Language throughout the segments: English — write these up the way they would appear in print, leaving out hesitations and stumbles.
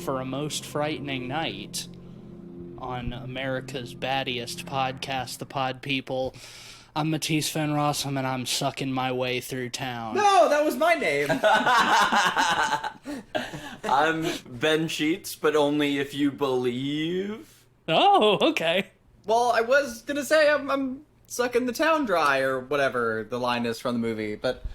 for a most frightening night on America's battiest podcast, The Pod People. I'm Matisse Van Rossum, and I'm sucking my way through town. No, that was my name. I'm Ben Sheets, but only if you believe. Oh, okay. Well, I was gonna say I'm sucking the town dry or whatever the line is from the movie, but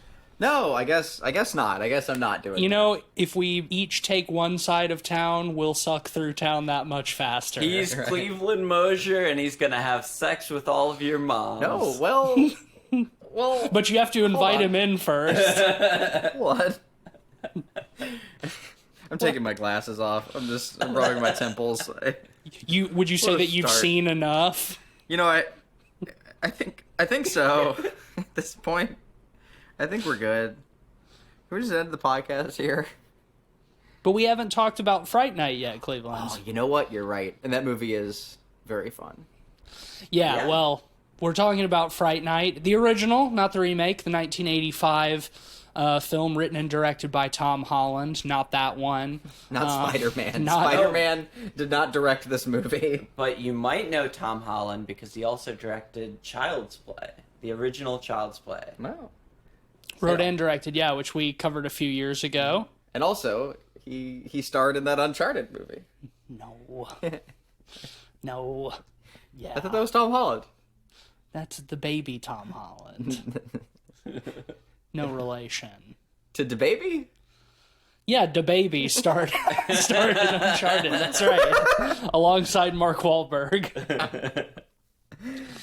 no, I guess not. I guess I'm not doing You that. know, if we each take one side of town, we'll suck through town that much faster. He's Right. Cleveland Mosier, and he's gonna have sex with all of your moms. No, well, But you have to invite on. him in first. what? I'm taking my glasses off. I'm rubbing my temples. Would you say What a that you've start. seen enough? You know, I think so. At this point, I think we're good. Can we just end the podcast here? But we haven't talked about Fright Night yet, Cleveland. Oh, you know what? You're right. And that movie is very fun. Yeah, well, we're talking about Fright Night. The original, not the remake, the 1985 film written and directed by Tom Holland. Not that one. Not Spider-Man. not- Spider-Man did not direct this movie. But you might know Tom Holland because he also directed Child's Play, the original Child's Play. No. Wrote and directed, yeah, which we covered a few years ago. And also, he starred in that Uncharted movie. No. No. Yeah. I thought that was Tom Holland. That's the baby Tom Holland. No relation. To DaBaby? Yeah, DaBaby starred in Uncharted. That's right. Alongside Mark Wahlberg.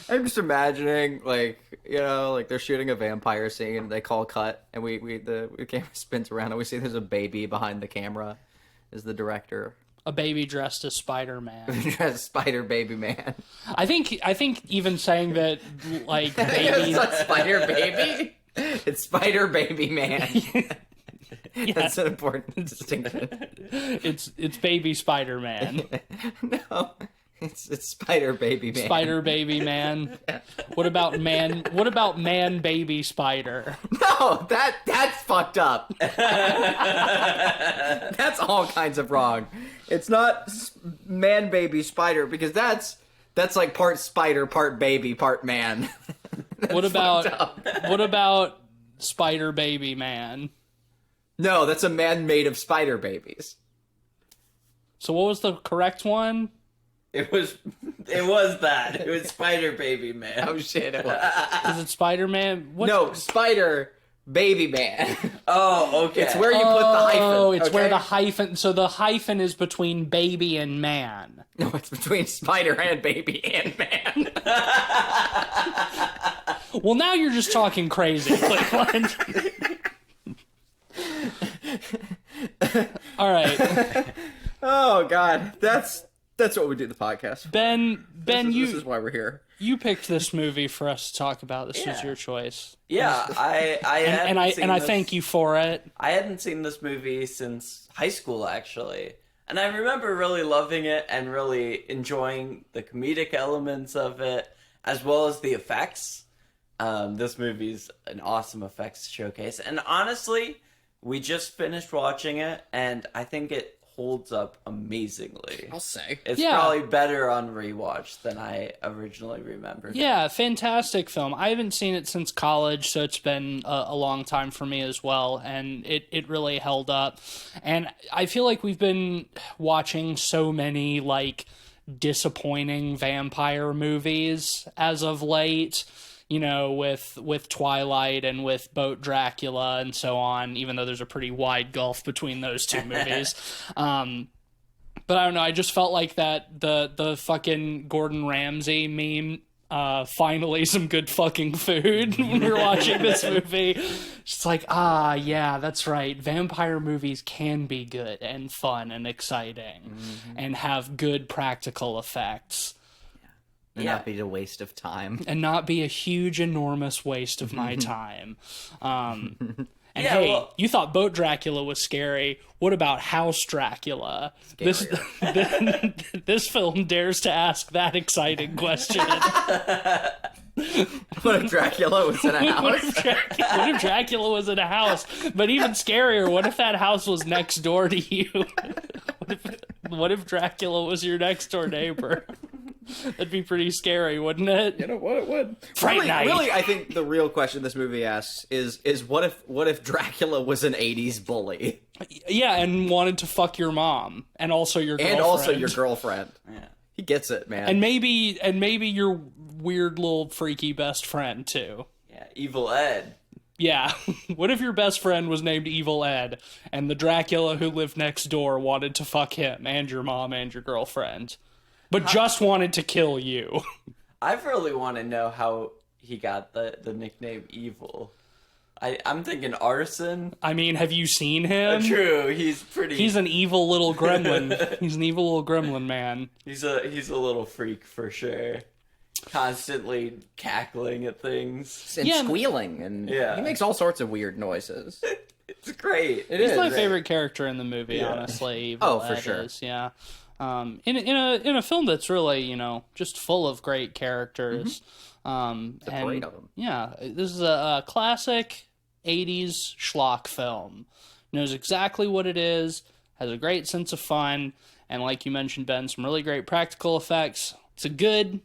I'm just imagining, like they're shooting a vampire scene. They call cut, and the camera spins around, and we see there's a baby behind the camera. Is the director A baby dressed as Spider-Man. Spider Baby Man? I think even saying that, like, It's baby... not Spider Baby. It's Spider Baby Man. That's an important distinction. It's baby Spider-Man. No, it's Spider Baby Man. Spider baby man. What about man baby spider? No, that's fucked up. That's all kinds of wrong. It's not man baby spider because that's like part spider, part baby, part man. What about spider baby man? No, that's a man made of spider babies. So what was the correct one? It was that. It was Spider Baby Man. Oh shit! It was. Is it Spider-Man? No, spider baby man. Oh, okay. It's where you put the hyphen. Oh, it's where okay? the hyphen... So the hyphen is between baby and man. No, it's between spider and baby and man. Well, now you're just talking crazy, Cleveland. All right. Oh god, that's what we do the podcast for. Ben, This is why we're here. you picked this movie for us to talk about. This was your choice. Yeah, And I thank you for it. I hadn't seen this movie since high school, actually. And I remember really loving it and really enjoying the comedic elements of it, as well as the effects. This movie's an awesome effects showcase. And honestly, we just finished watching it, and I think it holds up amazingly. I'll say. It's probably better on rewatch than I originally remembered. Yeah, fantastic film. I haven't seen it since college, so it's been a long time for me as well, and it really held up. And I feel like we've been watching so many, like, disappointing vampire movies as of late, you know, with Twilight and with Boat Dracula and so on, even though there's a pretty wide gulf between those two movies. But I don't know, I just felt like that the fucking Gordon Ramsay meme, finally some good fucking food when we were watching this movie. Just like, yeah, that's right. Vampire movies can be good and fun and exciting and have good practical effects. And not be a waste of time. And not be a huge, enormous waste of my time. And Yeah, hey, well- you thought Boat Dracula was scary. What about House Dracula? This film dares to ask that exciting question. What if Dracula was in a What house? if Dracula was in a house? But even scarier, what if that house was next door to you? What What if Dracula was your next door neighbor? That'd be pretty scary, wouldn't it? You know what it would. Fright Night. Really, I think the real question this movie asks is what if Dracula was an '80s bully Yeah, and wanted to fuck your mom and also your girlfriend. and also your girlfriend? Yeah. He gets it, man. and maybe your weird little freaky best friend too. Yeah, Evil Ed. Yeah. What if your best friend was named Evil Ed and the Dracula who lived next door wanted to fuck him and your mom and your girlfriend, but just wanted to kill you? I really want to know how he got the nickname Evil. I'm thinking arson. I mean, have you seen him? True, he's pretty. He's an evil little gremlin. He's an evil little gremlin man. He's a little freak for sure. Constantly cackling at things. and Yeah. squealing, and Yeah. he makes all sorts of weird noises. It's great. He's My favorite character in the movie, Yeah. honestly. Evil Oh, for Ed sure. is, yeah. In a film that's really, just full of great characters. And parade of 'em. yeah, this is a classic 80s schlock film. Knows exactly what it is, has a great sense of fun, and like you mentioned, Ben, some really great practical effects. It's a good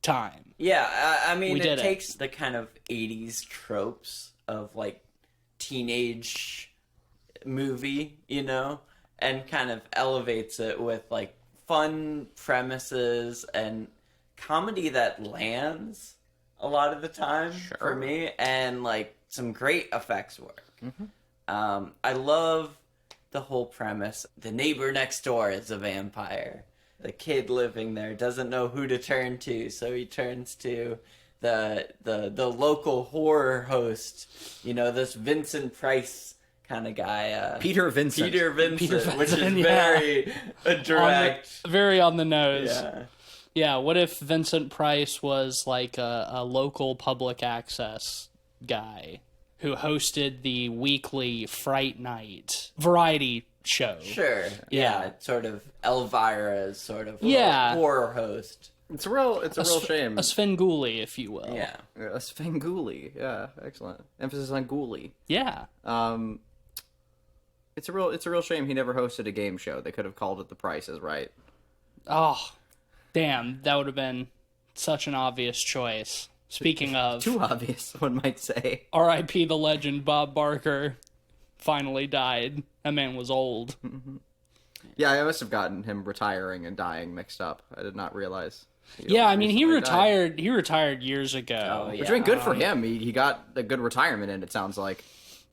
time. Yeah, I mean, We it did it. takes the kind of 80s tropes of, like, teenage movie, and kind of elevates it with, like, fun premises and comedy that lands a lot of the time for me, and, like, some great effects work. I love the whole premise. The neighbor next door is a vampire. The kid living there doesn't know who to turn to, so he turns to the local horror host. This Vincent Price kind of guy. Peter Vincent. Peter Vincent, which is Vincent, yeah. very direct. Very on the nose. Yeah. Yeah, what if Vincent Price was like a local public access guy who hosted the weekly Fright Night variety show? Sure. Yeah. Sort of Elvira's sort of Yeah. horror host. It's a real shame. A Svengoolie, if you will. Yeah. A Svengoolie. Yeah, excellent. Emphasis on ghoulie. Yeah. It's a real shame he never hosted a game show. They could have called it The Price is Right. Oh, damn, that would have been such an obvious choice. Speaking of, Too obvious, one might say. R.I.P. the legend Bob Barker finally died. That man was old. Yeah, I must have gotten him retiring and dying mixed up. I did not realize. Yeah, I mean, he recently died. retired. He retired years ago. Oh, yeah. Which I mean, good for him. He got a good retirement in, it sounds like.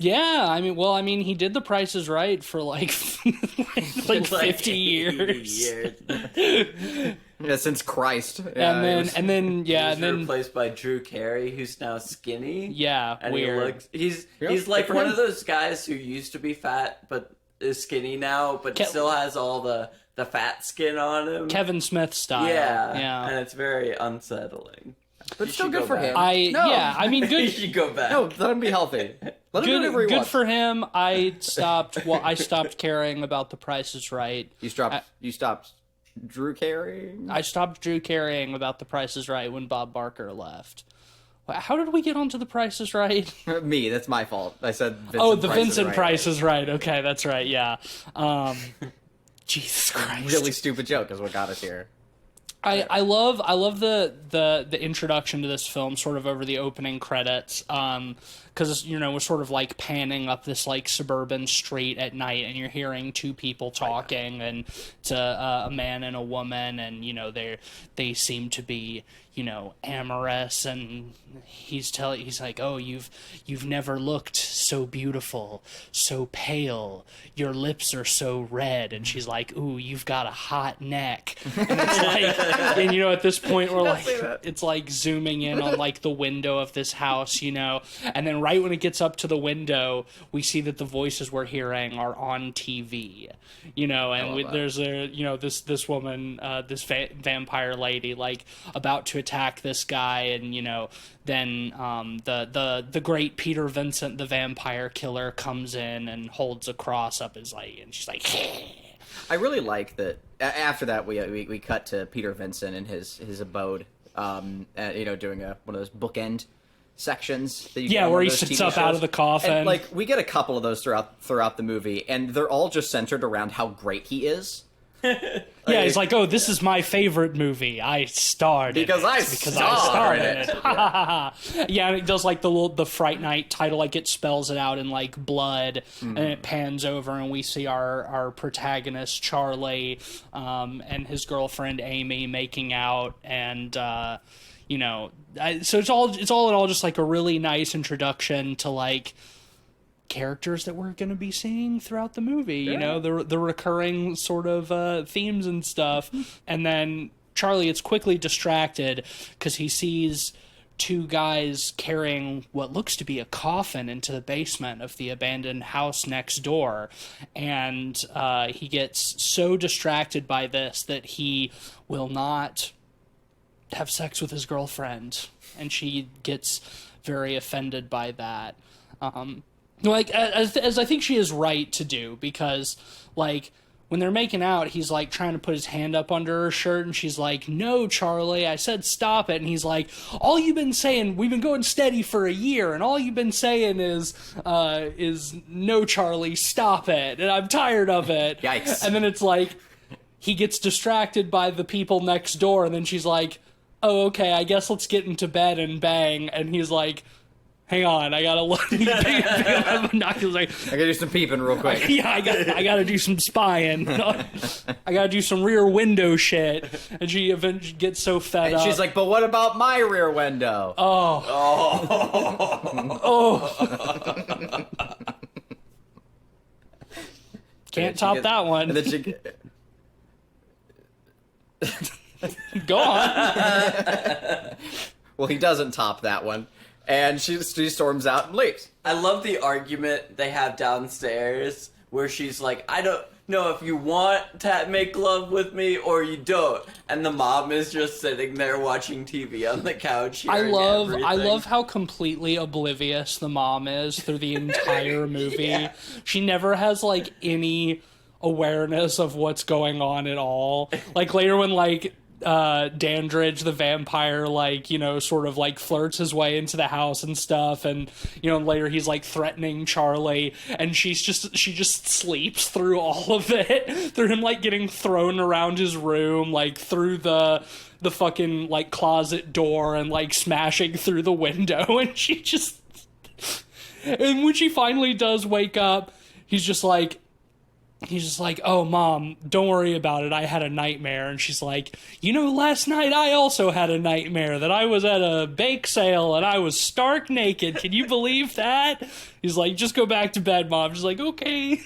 Yeah, I mean, he did The Price is Right for like 50 years. Yeah, since Christ. And then He was replaced by Drew Carey, who's now skinny. yeah, And weird. he's Yep, like good for one him. of those guys who used to be fat but is skinny now, but still has all the fat skin on him. Kevin Smith style. Yeah, and it's very unsettling. But You still should good go for back. him. No. I mean, You good. should go back. No, let him be healthy. Let him do whatever he Good wants. for him. I stopped caring about The Price is Right. You stopped Drew carrying? I stopped Drew caring about The Price is Right when Bob Barker left. How did we get onto The Price is Right? Me, that's my fault. I said Vincent Oh, the Price is Vincent right. Price is Right. Okay, that's right. Yeah. Jesus Christ. Really stupid joke is what got us here. I love the introduction to this film sort of over the opening credits, because we're sort of like panning up this like suburban street at night, and you're hearing two people talking, and it's a man and a woman, and they seem to be amorous, and he's like, oh, you've never looked so beautiful, so pale, your lips are so red, and she's like, ooh, you've got a hot neck, and it's like, and at this point we're like, it's like zooming in on like the window of this house, and then right when it gets up to the window, we see that the voices we're hearing are on TV, and there's this woman, this vampire lady, like about to attack this guy, and then the great Peter Vincent, the vampire killer, comes in and holds a cross up his leg, and she's like, I really like that. After that, we cut to Peter Vincent in his abode, doing one of those bookend sections. That you get on where one he of those sits TV up out shows. of the coffin. And, like, we get a couple of those throughout the movie, and they're all just centered around how great he is. Yeah, he's like, oh, this is my favorite movie. I starred in Because it. I starred in it. Yeah, and it does like the Fright Night title, like it spells it out in like blood, and it pans over, and we see our protagonist Charlie, and his girlfriend Amy making out, and so it's all in all just like a really nice introduction to like characters that we're going to be seeing throughout the movie, the recurring sort of themes and stuff. And then Charlie gets quickly distracted because he sees two guys carrying what looks to be a coffin into the basement of the abandoned house next door. And he gets so distracted by this that he will not have sex with his girlfriend. And she gets very offended by that. Like, as I think she is right to do, because, like, when they're making out, he's, like, trying to put his hand up under her shirt, and she's like, no, Charlie, I said stop it, and he's like, all you've been saying, we've been going steady for a year, and all you've been saying is no, Charlie, stop it, and I'm tired of it. Yikes. And then it's like, he gets distracted by the people next door, and then she's like, oh, okay, I guess let's get into bed and bang, and he's like, hang on, I gotta look. I gotta do some peeping real quick. Yeah, I gotta do some spying. I gotta do some rear window shit. And she eventually gets so fed up. And she's like, but what about my rear window? Oh. Can't top that one. And then she... Go on. Well, he doesn't top that one. And she storms out and leaves. I love the argument they have downstairs where she's like, I don't know if you want to make love with me or you don't. And the mom is just sitting there watching TV on the couch. I love how completely oblivious the mom is through the entire movie. Yeah. She never has like any awareness of what's going on at all. Like later when like Dandridge the vampire sort of like flirts his way into the house and stuff, and later he's like threatening Charlie, and she just sleeps through all of it, through him like getting thrown around his room, like through the fucking like closet door, and like smashing through the window, and and when she finally does wake up, he's just like, oh, Mom, don't worry about it. I had a nightmare. And she's like, last night I also had a nightmare that I was at a bake sale and I was stark naked. Can you believe that? He's like, just go back to bed, Mom. She's like, okay.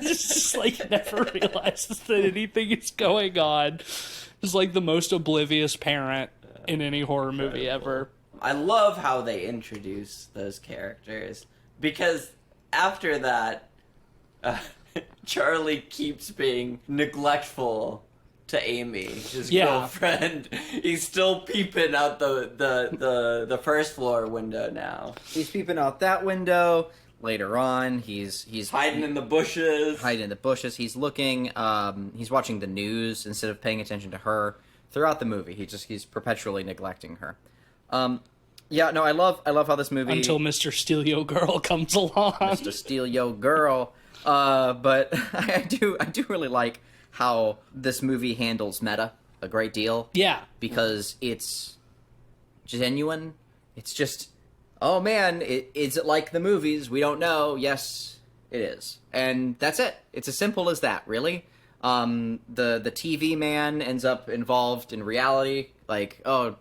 Just like never realizes that anything is going on. Just like the most oblivious parent in any horror movie ever. I love how they introduce those characters, because after that, Charlie keeps being neglectful to Amy, his girlfriend. He's still peeping out the first floor window now. He's peeping out that window. Later on, he's hiding in the bushes. He's looking. He's watching the news instead of paying attention to her. Throughout the movie, he's perpetually neglecting her. I love how this movie, until Mr. Steal Yo Girl comes along. Mr. Steal Yo Girl. But I do really like how this movie handles meta a great deal. Yeah. Because it's genuine. It's just, oh man, is it like the movies? We don't know. Yes, it is. And that's it. It's as simple as that, really. The TV man ends up involved in reality. Like, oh,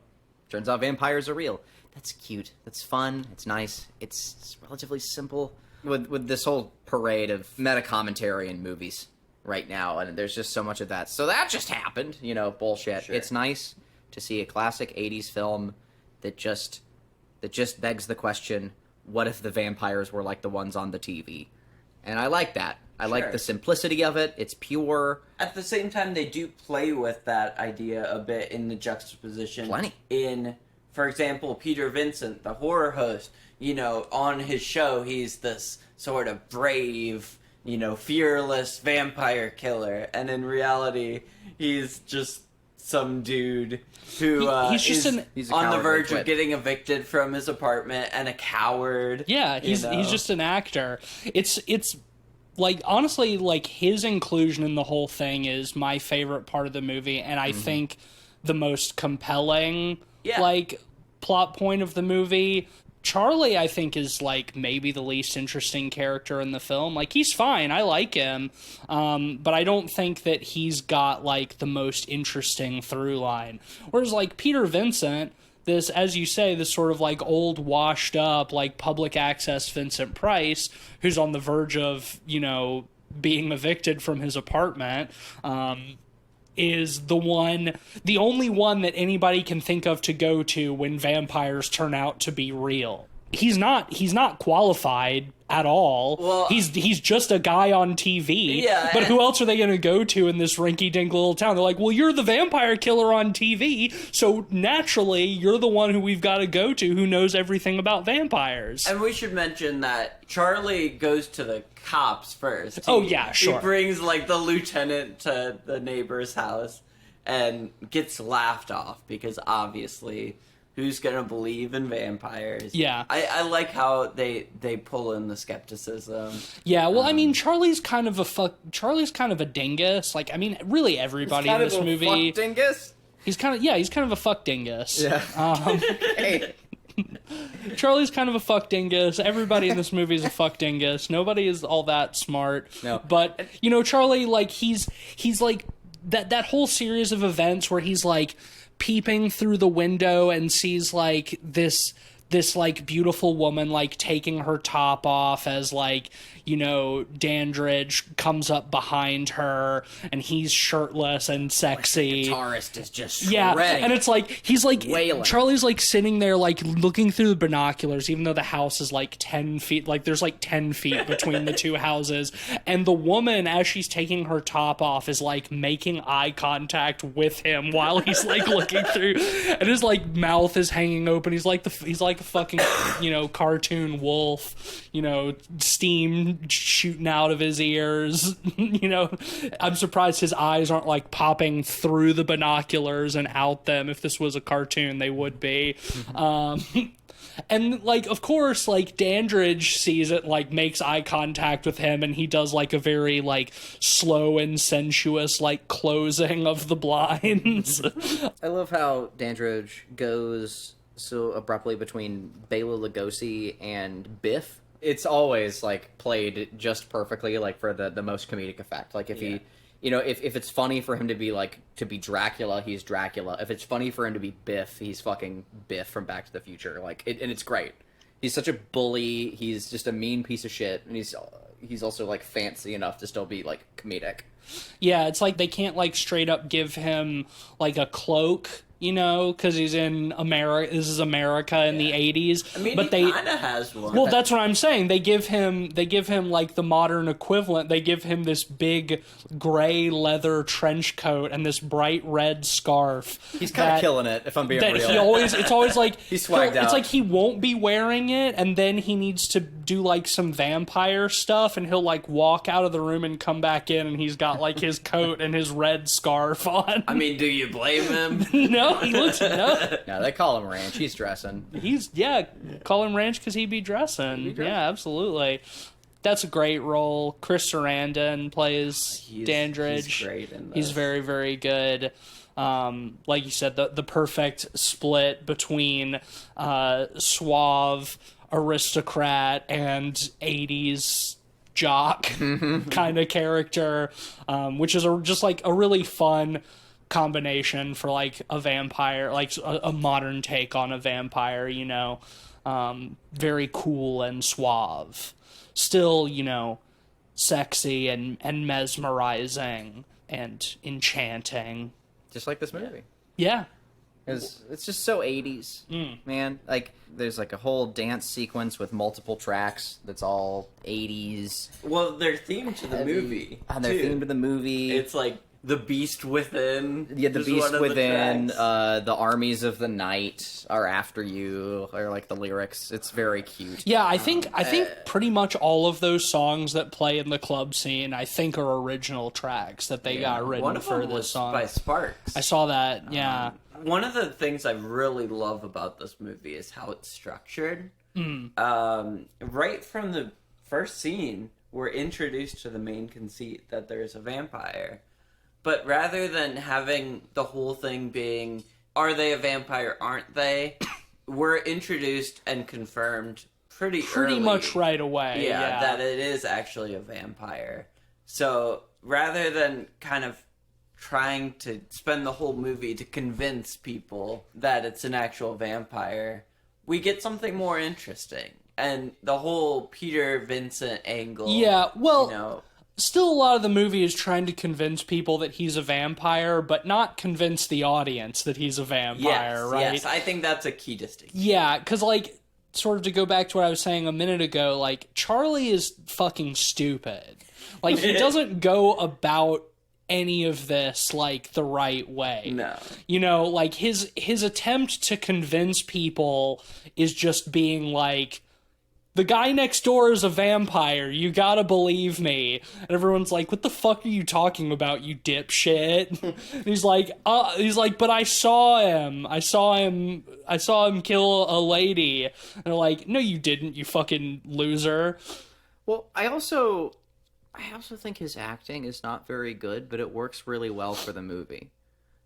turns out vampires are real. That's cute. That's fun. It's nice. It's relatively simple. With this whole parade of meta commentary in movies right now, and there's just so much of that. So that just happened, bullshit. Sure. It's nice to see a classic 80s film that just begs the question, what if the vampires were like the ones on the TV? And I like that. I like the simplicity of it. It's pure. At the same time, they do play with that idea a bit in the juxtaposition. Plenty. In, for example, Peter Vincent, the horror host, on his show, he's this sort of brave, fearless vampire killer. And in reality, he's just some dude who he's on the verge of getting evicted from his apartment and a coward. Yeah, he's just an actor. It's like, honestly, like, his inclusion in the whole thing is my favorite part of the movie, and I think the most compelling, like, plot point of the movie. Charlie, I think, is, like, maybe the least interesting character in the film. Like, he's fine. I like him. But I don't think that he's got, like, the most interesting through line. Whereas, like, Peter Vincent, this, as you say, this sort of, like, old, washed up, like, public access Vincent Price, who's on the verge of, you know, being evicted from his apartment, is the only one that anybody can think of to go to when vampires turn out to be real. He's not qualified at all. Well, he's just a guy on TV. Yeah, but who else are they going to go to in this rinky-dink little town? They're like, well, you're the vampire killer on TV, so naturally you're the one who we've got to go to who knows everything about vampires. And we should mention that Charlie goes to the cops first. Sure. He brings, like, the lieutenant to the neighbor's house and gets laughed off because obviously, who's gonna believe in vampires? Yeah. I like how they pull in the skepticism. Yeah, well, I mean, Charlie's kind of a dingus. Like, I mean, really everybody in this movie. Fuck dingus? He's kind of a fuck dingus. Yeah. Hey. Charlie's kind of a fuck dingus. Everybody in this movie is a fuck dingus. Nobody is all that smart. No. But, you know, Charlie, like, he's like, that whole series of events where he's, like, peeping through the window and sees, like, this like beautiful woman, like, taking her top off as, like, you know, Dandridge comes up behind her and he's shirtless and sexy. The guitarist is just shredding. And it's like he's like wailing. Charlie's like sitting there like looking through the binoculars, even though the house is like 10 feet, like there's like 10 feet between the two houses, and the woman, as she's taking her top off, is like making eye contact with him while he's like looking through, and his like mouth is hanging open. He's like a fucking, you know, cartoon wolf, you know, steam shooting out of his ears. You know, I'm surprised his eyes aren't like popping through the binoculars and out them. If this was a cartoon, they would be. And like, of course, like Dandridge sees it, like makes eye contact with him, and he does like a very like slow and sensuous like closing of the blinds. I love how Dandridge goes so abruptly between Bela Lugosi and Biff. It's always like played just perfectly, like for the most comedic effect. Like if he, you know, if it's funny for him to be like to be Dracula, he's Dracula. If it's funny for him to be Biff, he's fucking Biff from Back to the Future. Like and it's great. He's such a bully. He's just a mean piece of shit, and he's also like fancy enough to still be like comedic. Yeah, it's like they can't like straight up give him like a cloak, you know, because he's in America. This is America in the 80s. I mean, but he kind of has one. Well, that's what I'm saying. They give him like the modern equivalent. They give him this big gray leather trench coat and this bright red scarf. He's kind of killing it, if I'm being real. It's always like he's swagged out. It's like he won't be wearing it, and then he needs to do like some vampire stuff, and he'll like walk out of the room and come back in, and he's got like his coat and his red scarf on. I mean, do you blame him? No. He looks no. No, they call him Ranch. He's dressing. Call him Ranch because he'd be dressing. Yeah, absolutely. That's a great role. Chris Sarandon plays Dandridge. He's great in this. He's very, very good. Like you said, the perfect split between suave aristocrat and 80s jock kind of character, which is just like a really fun combination for like a vampire, like a modern take on a vampire, you know. Very cool and suave, still, you know, sexy and mesmerizing and enchanting, just like this movie. Yeah. It's just so 80s, man. Like, there's like a whole dance sequence with multiple tracks that's all 80s. Well, they're themed to the movie. And they're themed to the movie. It's like The Beast Within. Yeah, The Beast Within, the Armies of the Night are after you, or like the lyrics. It's very cute. Yeah, I think pretty much all of those songs that play in the club scene, I think, are original tracks that they got written for this song. By Sparks. I saw that, yeah. One of the things I really love about this movie is how it's structured. Right from the first scene, we're introduced to the main conceit that there's a vampire. But rather than having the whole thing being, are they a vampire, aren't they? We're introduced and confirmed pretty early, much right away. Yeah, that it is actually a vampire. So rather than kind of trying to spend the whole movie to convince people that it's an actual vampire, we get something more interesting. And the whole Peter Vincent angle. Yeah, well, you know, still a lot of the movie is trying to convince people that he's a vampire, but not convince the audience that he's a vampire, right? Yes, I think that's a key distinction. Yeah, because, like, sort of to go back to what I was saying a minute ago, like, Charlie is fucking stupid. Like, he doesn't go about any of this, like, the right way. No. You know, like, his attempt to convince people is just being like, the guy next door is a vampire, you gotta believe me. And everyone's like, what the fuck are you talking about, you dipshit? And he's like, but I saw him kill a lady. And they're like, no you didn't, you fucking loser. Well, I also think his acting is not very good, but it works really well for the movie.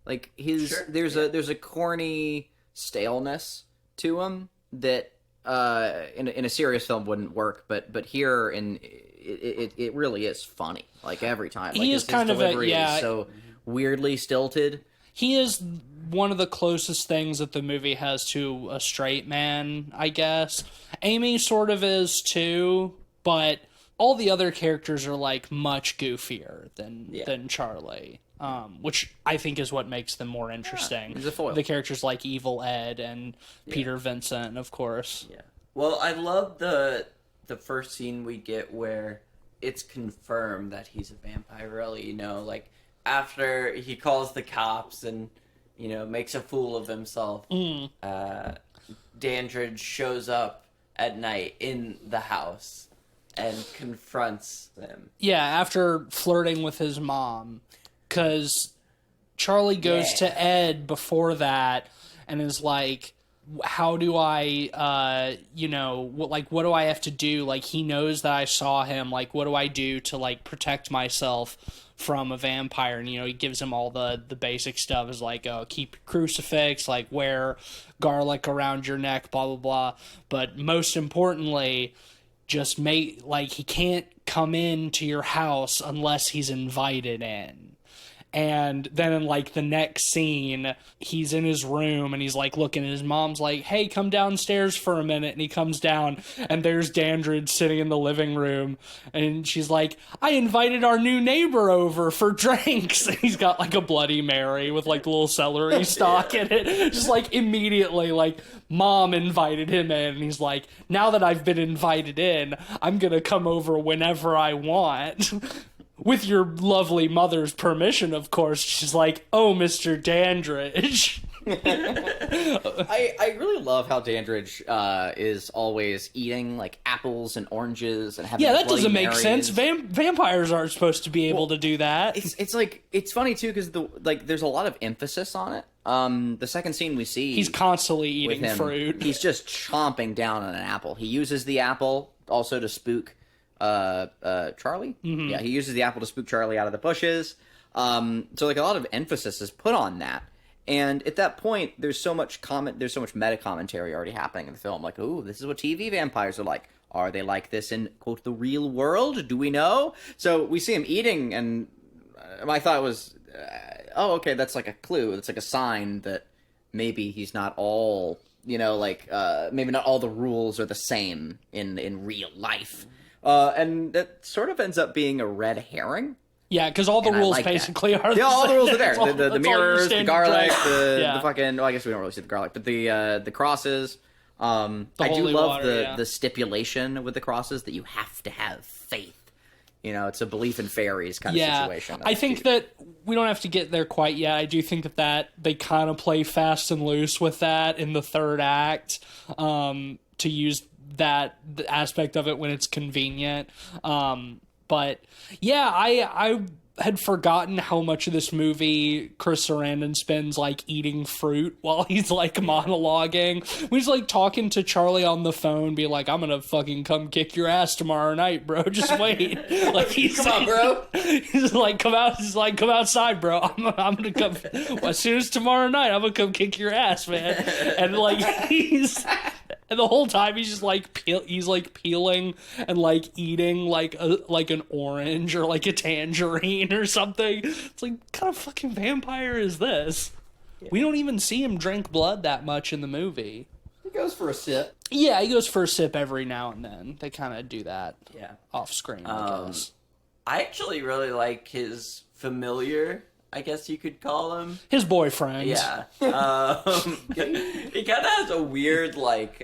Like, there's a corny staleness to him that in a serious film wouldn't work, but here it really is funny. Like, every time, like, his delivery is so weirdly stilted. He is one of the closest things that the movie has to a straight man, I guess. Amy sort of is too, but all the other characters are, like, much goofier than Charlie. Which I think is what makes them more interesting. He's a foil. The characters like Evil Ed and Peter Vincent, of course. Yeah. Well, I love the first scene we get where it's confirmed that he's a vampire, really, you know, like, after he calls the cops and, you know, makes a fool of himself, Dandridge shows up at night in the house and confronts them. Yeah, after flirting with his mom. Because Charlie goes to Ed before that and is like, how do I, what do I have to do? Like, he knows that I saw him. Like, what do I do to, like, protect myself from a vampire? And, you know, he gives him all the basic stuff. Is like, keep your crucifix, like, wear garlic around your neck, blah, blah, blah. But most importantly, just he can't come into your house unless he's invited in. And then in, like, the next scene, he's in his room and he's, like, looking, and his mom's like, hey, come downstairs for a minute. And he comes down and there's Dandridge sitting in the living room. And she's like, I invited our new neighbor over for drinks. And he's got, like, a Bloody Mary with, like, a little celery stalk in it. Just, like, immediately, like, mom invited him in. And he's like, now that I've been invited in, I'm gonna come over whenever I want. With your lovely mother's permission, of course. She's like, oh, Mr. Dandridge. I really love how Dandridge is always eating, like, apples and oranges and having that Bloody doesn't make Marys. sense. Vampires aren't supposed to be able to do that. It's like, it's funny too, because there's a lot of emphasis on it. The second scene we see, He's constantly eating him, fruit. He's just chomping down on an apple. He uses the apple also to spook Charlie. Mm-hmm. Yeah, he uses the apple to spook Charlie out of the bushes. So, like, a lot of emphasis is put on that. And at that point, there's so much meta commentary already happening in the film. Like, ooh, this is what TV vampires are like. Are they like this in, quote, the real world? Do we know? So we see him eating, and my thought was, okay, that's like a clue. That's like a sign that maybe he's not all, maybe not all the rules are the same in real life. And that sort of ends up being a red herring. Yeah, because all the rules basically are the same. All the rules are there. The mirrors, the garlic, the fucking... Well, I guess we don't really see the garlic, but the crosses. I do love the stipulation with the crosses that you have to have faith. You know, it's a belief in fairies kind of situation. I think that we don't have to get there quite yet. I do think that they kind of play fast and loose with that in the third act, to use that aspect of it when it's convenient. But yeah, I had forgotten how much of this movie Chris Sarandon spends, like, eating fruit while he's, like, monologuing. He's, like, talking to Charlie on the phone, be like, I'm gonna fucking come kick your ass tomorrow night, bro. Just wait. Like, Come on, bro. He's like, come outside, bro. I'm gonna come, as soon as tomorrow night, I'm gonna come kick your ass, man. And, like, and the whole time he's just like peeling and like eating like an orange or like a tangerine or something. It's like, what kind of fucking vampire is this? Yeah. We don't even see him drink blood that much in the movie. He goes for a sip. Yeah, he goes for a sip every now and then. They kind of do that. Yeah, off screen. I guess. I actually really like his familiar, I guess you could call him. His boyfriend. Yeah. He kind of has a weird, like,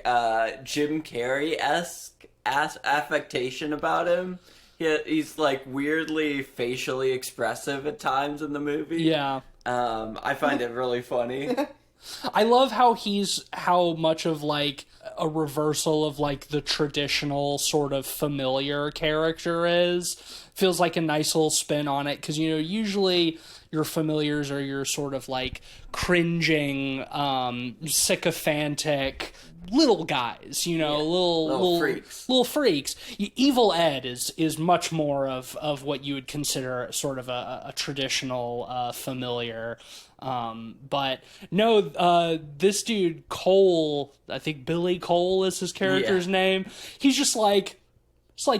Jim Carrey-esque affectation about him. He's, like, weirdly facially expressive at times in the movie. Yeah. I find it really funny. I love how much of, like, a reversal of, like, the traditional sort of familiar character is. Feels like a nice little spin on it, because, you know, usually your familiars are your sort of, like, cringing, sycophantic little guys, you know, little freaks. Evil Ed is much more of what you would consider sort of a traditional familiar. But no, this dude Cole, I think Billy Cole is his character's name. He's just like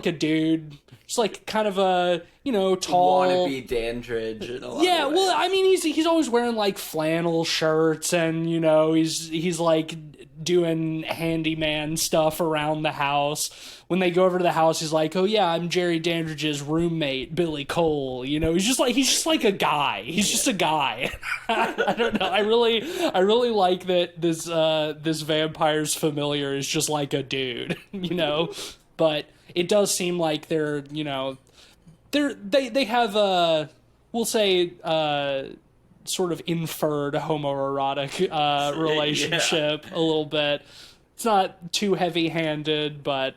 a dude, just like kind of a, you know, tall wannabe Dandridge in a lot of ways. Well, I mean, he's always wearing like flannel shirts, and you know, he's like doing handyman stuff around the house. When they go over to the house, he's like, "Oh yeah, I'm Jerry Dandridge's roommate, Billy Cole." You know, he's just like a guy. He's just a guy. I don't know. I really like that this vampire's familiar is just like a dude. You know, but it does seem like they're, you know, they have a, we'll say, sort of inferred homoerotic relationship a little bit. It's not too heavy-handed, but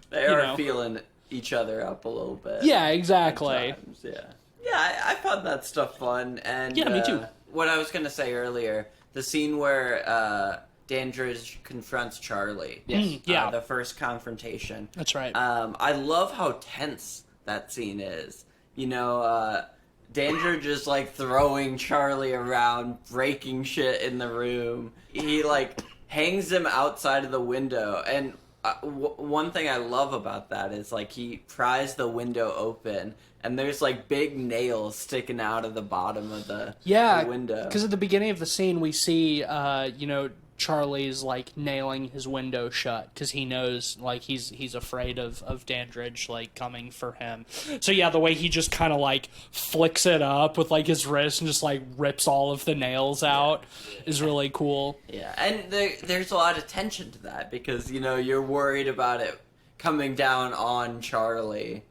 they are feeling each other up a little bit. Yeah, exactly. Yeah, I found that stuff fun. And yeah, me too. What I was gonna say earlier, the scene where Dandridge confronts Charlie. Yes. The first confrontation. That's right. I love how tense that scene is. You know, Dandridge is like throwing Charlie around, breaking shit in the room. He like hangs him outside of the window, and one thing I love about that is like he pries the window open, and there's like big nails sticking out of the bottom of the window. Because at the beginning of the scene, we see, you know, Charlie's like nailing his window shut because he knows like he's afraid of Dandridge like coming for him. So yeah, the way he just kind of like flicks it up with like his wrist and just like rips all of the nails out is really cool. Yeah, and there's a lot of tension to that because, you know, you're worried about it coming down on Charlie.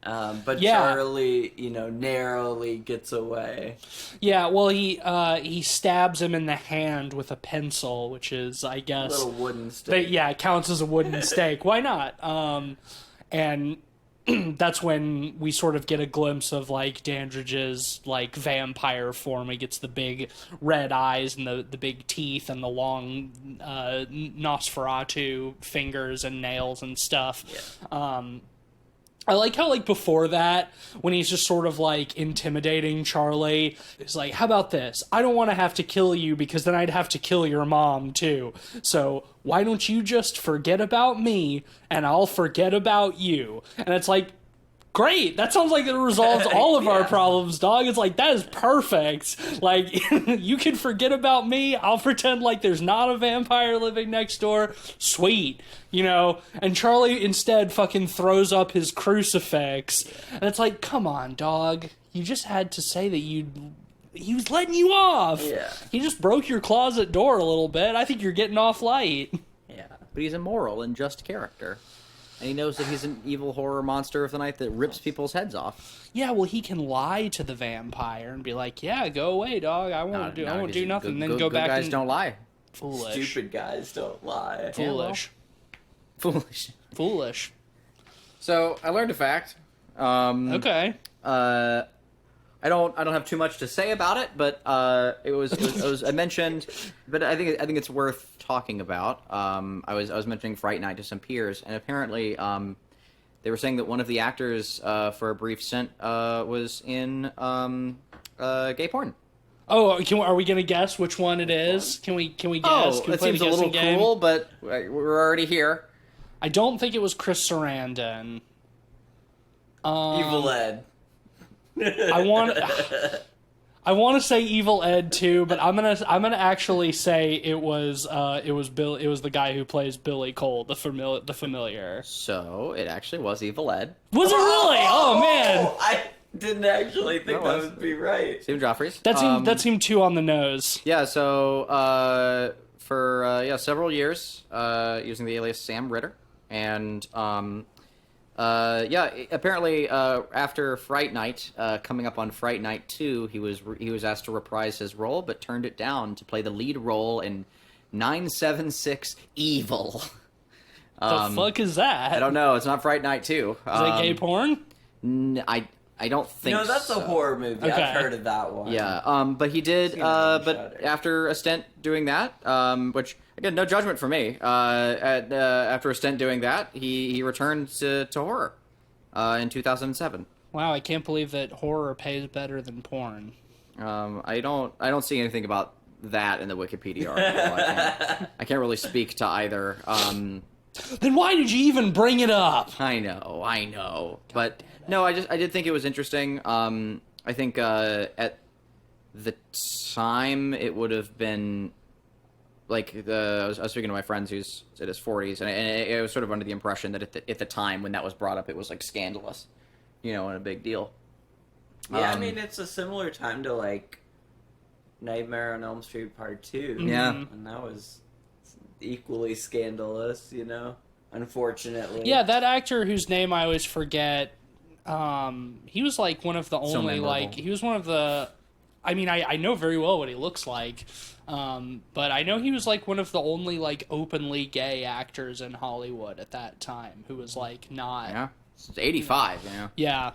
But Charlie, you know, narrowly gets away. Yeah, well, he stabs him in the hand with a pencil, which is, I guess, a little wooden stake. It counts as a wooden stake. Why not? And that's when we sort of get a glimpse of like Dandridge's like vampire form. He gets the big red eyes and the big teeth and the long Nosferatu fingers and nails and stuff. Yeah. I like how, like, before that, when he's just sort of, like, intimidating Charlie, he's like, how about this? I don't want to have to kill you because then I'd have to kill your mom, too. So why don't you just forget about me and I'll forget about you? And it's like, great, that sounds like it resolves all of our problems, dog. It's like, that is perfect. Like, you can forget about me. I'll pretend like there's not a vampire living next door. Sweet. You know? And Charlie instead fucking throws up his crucifix. And it's like, come on, dog. You just had to say that he was letting you off. Yeah. He just broke your closet door a little bit. I think you're getting off light. Yeah. But he's a moral and just character. And he knows that he's an evil horror monster of the night that rips people's heads off. Yeah, well, he can lie to the vampire and be like, "Yeah, go away, dog. I won't do nothing." Then go back. Good guys don't lie. Foolish. Stupid guys don't lie. Foolish. Yeah, well. Foolish. So I learned a fact. Okay. I don't have too much to say about it, but it was I mentioned, but I think it's worth talking about. I was mentioning Fright Night to some peers, and apparently they were saying that one of the actors for a brief stint was in gay porn. Oh, are we gonna guess which one it is? Can we guess? Oh, Can we that play seems the a little guessing game? cruel, but we're already here. I don't think it was Chris Sarandon. Evil Ed. I want to say Evil Ed too, but I'm gonna actually say it was Bill. It was the guy who plays Billy Cole, the familiar. So it actually was Evil Ed. Was it really? Oh man, I didn't actually think that would be right. Stephen Joffrey's. that seemed too on the nose. Yeah. So for several years using the alias Sam Ritter, and apparently after Fright Night, coming up on Fright Night 2, he was asked to reprise his role, but turned it down to play the lead role in 976 Evil. The fuck is that? I don't know. It's not Fright Night 2. Is that gay porn? I don't think No, that's so. a horror movie. Okay. I've heard of that one. Yeah, but he did, Seen it on but Shudder. after a stint doing that, which, again, no judgment for me, after a stint doing that, he returned to horror in 2007. Wow, I can't believe that horror pays better than porn. I don't see anything about that in the Wikipedia article. I can't really speak to either. Then why did you even bring it up? I know. But no, I did think it was interesting. I think at the time it would have been like I was speaking to my friends who's in his 40s, and I was sort of under the impression that at the time when that was brought up, it was like scandalous, and a big deal. Yeah, I mean, it's a similar time to like Nightmare on Elm Street Part 2. Yeah. And that was equally scandalous, unfortunately. Yeah, that actor whose name I always forget, he was like one of the So only, memorable. he was one of the, I mean, I know very well what he looks like, but I know he was like one of the only like openly gay actors in Hollywood at that time who was like not. Yeah, it's 85. Yeah.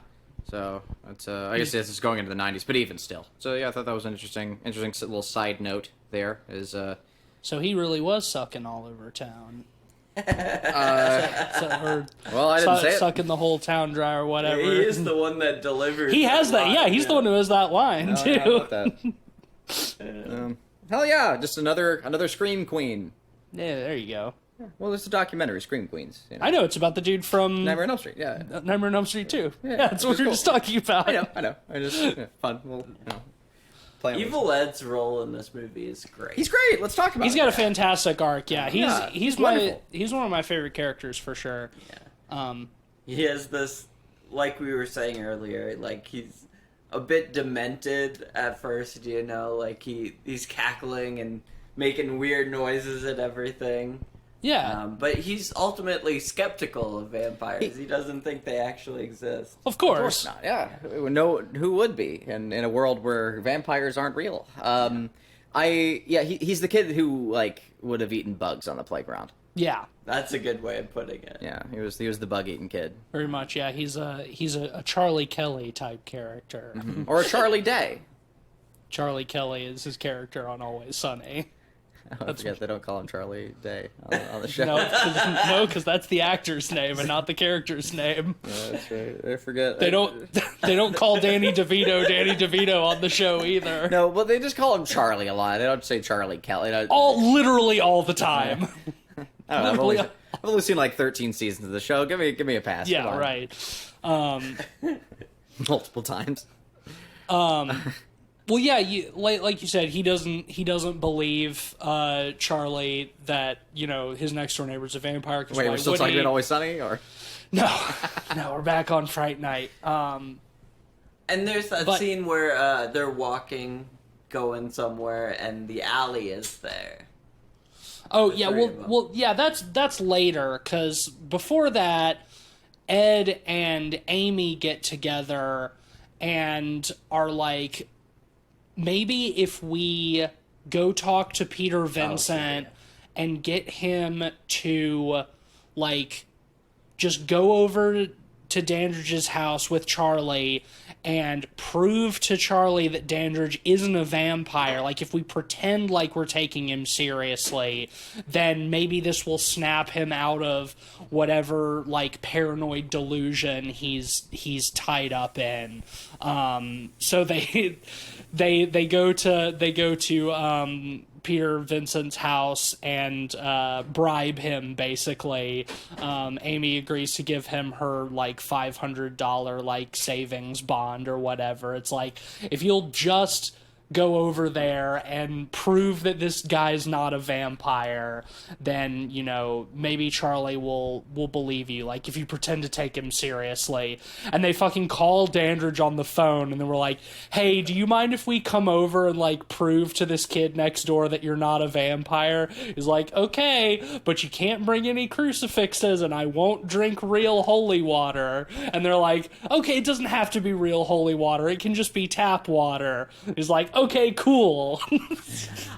So it's I guess this is going into the 90s, but even still. So yeah, I thought that was an interesting little side note. There is So he really was sucking all over town. Or well, I didn't say it. sucking the whole town dry or whatever. He is the one that delivers. He has that. line, Yeah, he's the one who has that line Oh, too. yeah, how about that? Hell yeah, just another Scream Queen. Yeah, there you go. Well, it's a documentary, Scream Queens. I know it's about the dude from Nightmare on Elm Street. Yeah, Nightmare on Elm Street 2. Yeah, that's what it's we were cool. just talking about. I know. I just fun. We'll play on Evil Ed's role in this movie is great. He's great. Let's talk about. He's it. got a fantastic arc. Yeah, he's wonderful. he's one of my favorite characters for sure. Yeah. He has this, like we were saying earlier, like he's a bit demented at first, like he's cackling and making weird noises and everything. Yeah, But he's ultimately skeptical of vampires. He doesn't think they actually exist. of Of course course. not. Yeah, no. Who would be in a world where vampires aren't real? He's the kid who like would have eaten bugs on the playground. Yeah, That's a good way of putting it. Yeah, he was the bug eating kid, very much. Yeah, he's a Charlie Kelly type character. or a Charlie Day. Charlie Kelly is his character on Always Sunny. I forget they don't call him Charlie Day on the show. No, because that's the actor's name and not the character's name. Yeah, that's right. I forget. They don't call Danny DeVito on the show either. No, well, they just call him Charlie a lot. They don't say Charlie Kelly. Literally all the time. I don't know, I've only seen like 13 seasons of the show. Give me a pass. Yeah, Come on. right. Multiple times. Well, yeah, like you said, he doesn't believe Charlie that his next door neighbor's a vampire. Wait, we're still talking about Always Sunny, or no, we're back on Fright Night. And there's that scene where they're walking, going somewhere, and the alley is there. Oh The yeah, three of them. well, yeah, that's later because before that, Ed and Amy get together and are like, maybe if we go talk to Peter Vincent and get him to like just go over to Dandridge's house with Charlie and prove to Charlie that Dandridge isn't a vampire, like if we pretend like we're taking him seriously, then maybe this will snap him out of whatever like paranoid delusion he's tied up in. So they go to Peter Vincent's house and bribe him, basically. Amy agrees to give him her like $500 like savings bond or whatever. It's like, if you'll just go over there and prove that this guy's not a vampire, then, you know, maybe Charlie will believe you, like if you pretend to take him seriously. And they fucking call Dandridge on the phone and then we're like, hey, do you mind if we come over and like prove to this kid next door that you're not a vampire? He's like, okay, but you can't bring any crucifixes and I won't drink real holy water. And they're like, okay, it doesn't have to be real holy water, it can just be tap water. He's like, okay, cool.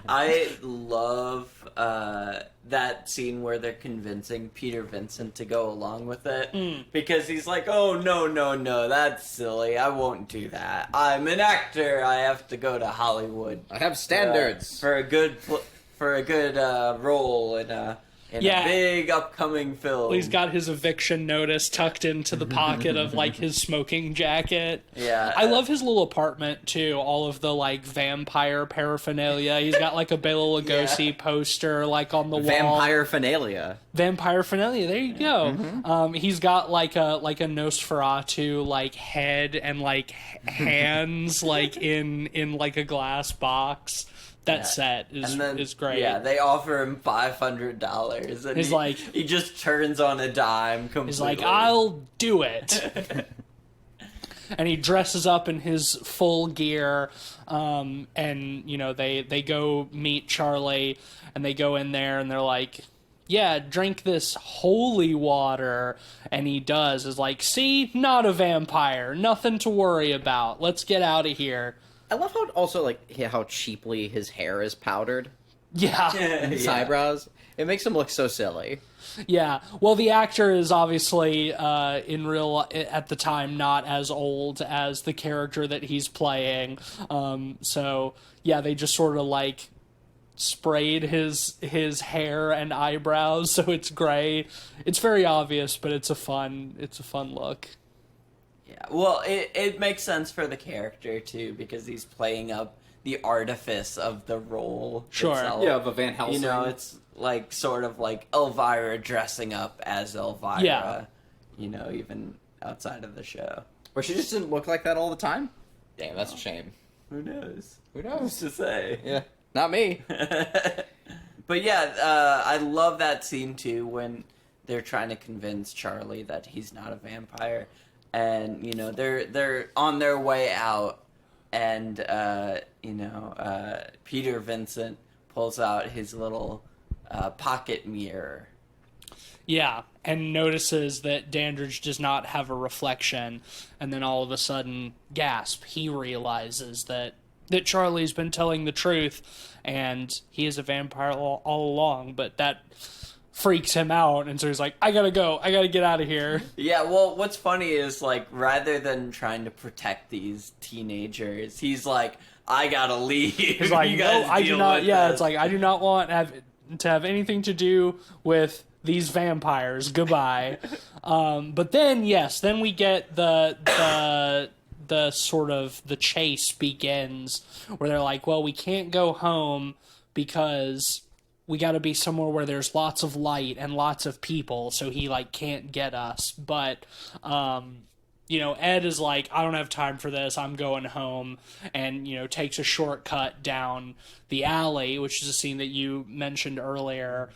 I love that scene where they're convincing Peter Vincent to go along with it, because he's like, oh, no, that's silly, I won't do that. I'm an actor, I have to go to Hollywood. I have standards. For a good role in a big upcoming film. He's got his eviction notice tucked into the pocket of like his smoking jacket. Yeah. I love his little apartment too, all of the like vampire paraphernalia. He's got like a Bela Lugosi poster like on the wall. Vampire finalia. Vampire finalia, there you go. He's got like a Nosferatu like head and like hands like in like a glass box. That set is great. Yeah, they offer him $500, and he's like, he just turns on a dime completely. He's like, I'll do it. And he dresses up in his full gear, and you know they go meet Charlie, and they go in there, and they're like, yeah, drink this holy water. And he does. Is like, see, not a vampire, nothing to worry about. Let's get out of here. I love how also like how cheaply his hair is powdered. Yeah. And his eyebrows. It makes him look so silly. Yeah. Well, the actor is obviously in real at the time not as old as the character that he's playing. So yeah, they just sort of like sprayed his hair and eyebrows so it's gray. It's very obvious, but it's a fun look. Yeah, well, it makes sense for the character, too, because he's playing up the artifice of the role itself. Yeah, of a Van Helsing. You know, it's like sort of like Elvira dressing up as Elvira, you know, even outside of the show. Or she just didn't look like that all the time? Damn, that's a shame. Who knows? Who knows? Who's to say? Yeah, not me. But yeah, I love that scene, too, when they're trying to convince Charlie that he's not a vampire. And, you know, they're on their way out, and, Peter Vincent pulls out his little pocket mirror. Yeah, and notices that Dandridge does not have a reflection, and then all of a sudden, gasp, he realizes that Charlie's been telling the truth, and he is a vampire all along, but that freaks him out, and so he's like, I gotta go, I gotta get out of here. Yeah, well, what's funny is, like, rather than trying to protect these teenagers, he's like, I gotta leave. He's like, no, I do not, it's like, I do not want to have anything to do with these vampires, goodbye. But then, yes, then we get the sort of, the chase begins, where they're like, well, we can't go home because we got to be somewhere where there's lots of light and lots of people, so he like can't get us. But Ed is like, I don't have time for this, I'm going home, and takes a shortcut down the alley, which is a scene that you mentioned earlier,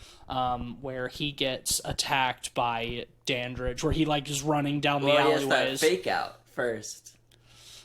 where he gets attacked by Dandridge, where he like is running down the alleyways. He has that fake out first.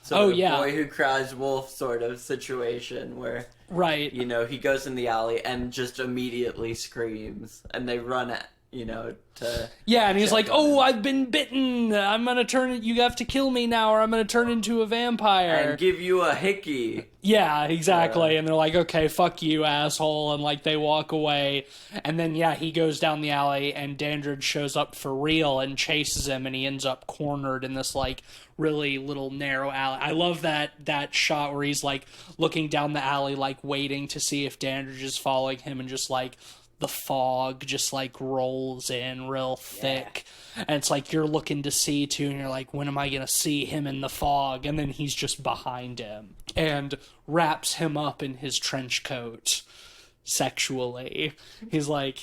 So boy who cries wolf sort of situation where, right, he goes in the alley and just immediately screams, and they run Yeah, and he's like, "Oh, I've been bitten. I'm gonna turn. You have to kill me now, or I'm gonna turn into a vampire and give you a hickey. Yeah, exactly. And they're like, "Okay, fuck you, asshole," and like they walk away. And then he goes down the alley, and Dandridge shows up for real and chases him, and he ends up cornered in this like really little narrow alley. I love that shot where he's like looking down the alley, like waiting to see if Dandridge is following him, and just like the fog just like rolls in real thick. And it's like you're looking to see too, and you're like, when am I gonna see him in the fog? And then he's just behind him and wraps him up in his trench coat sexually. He's like,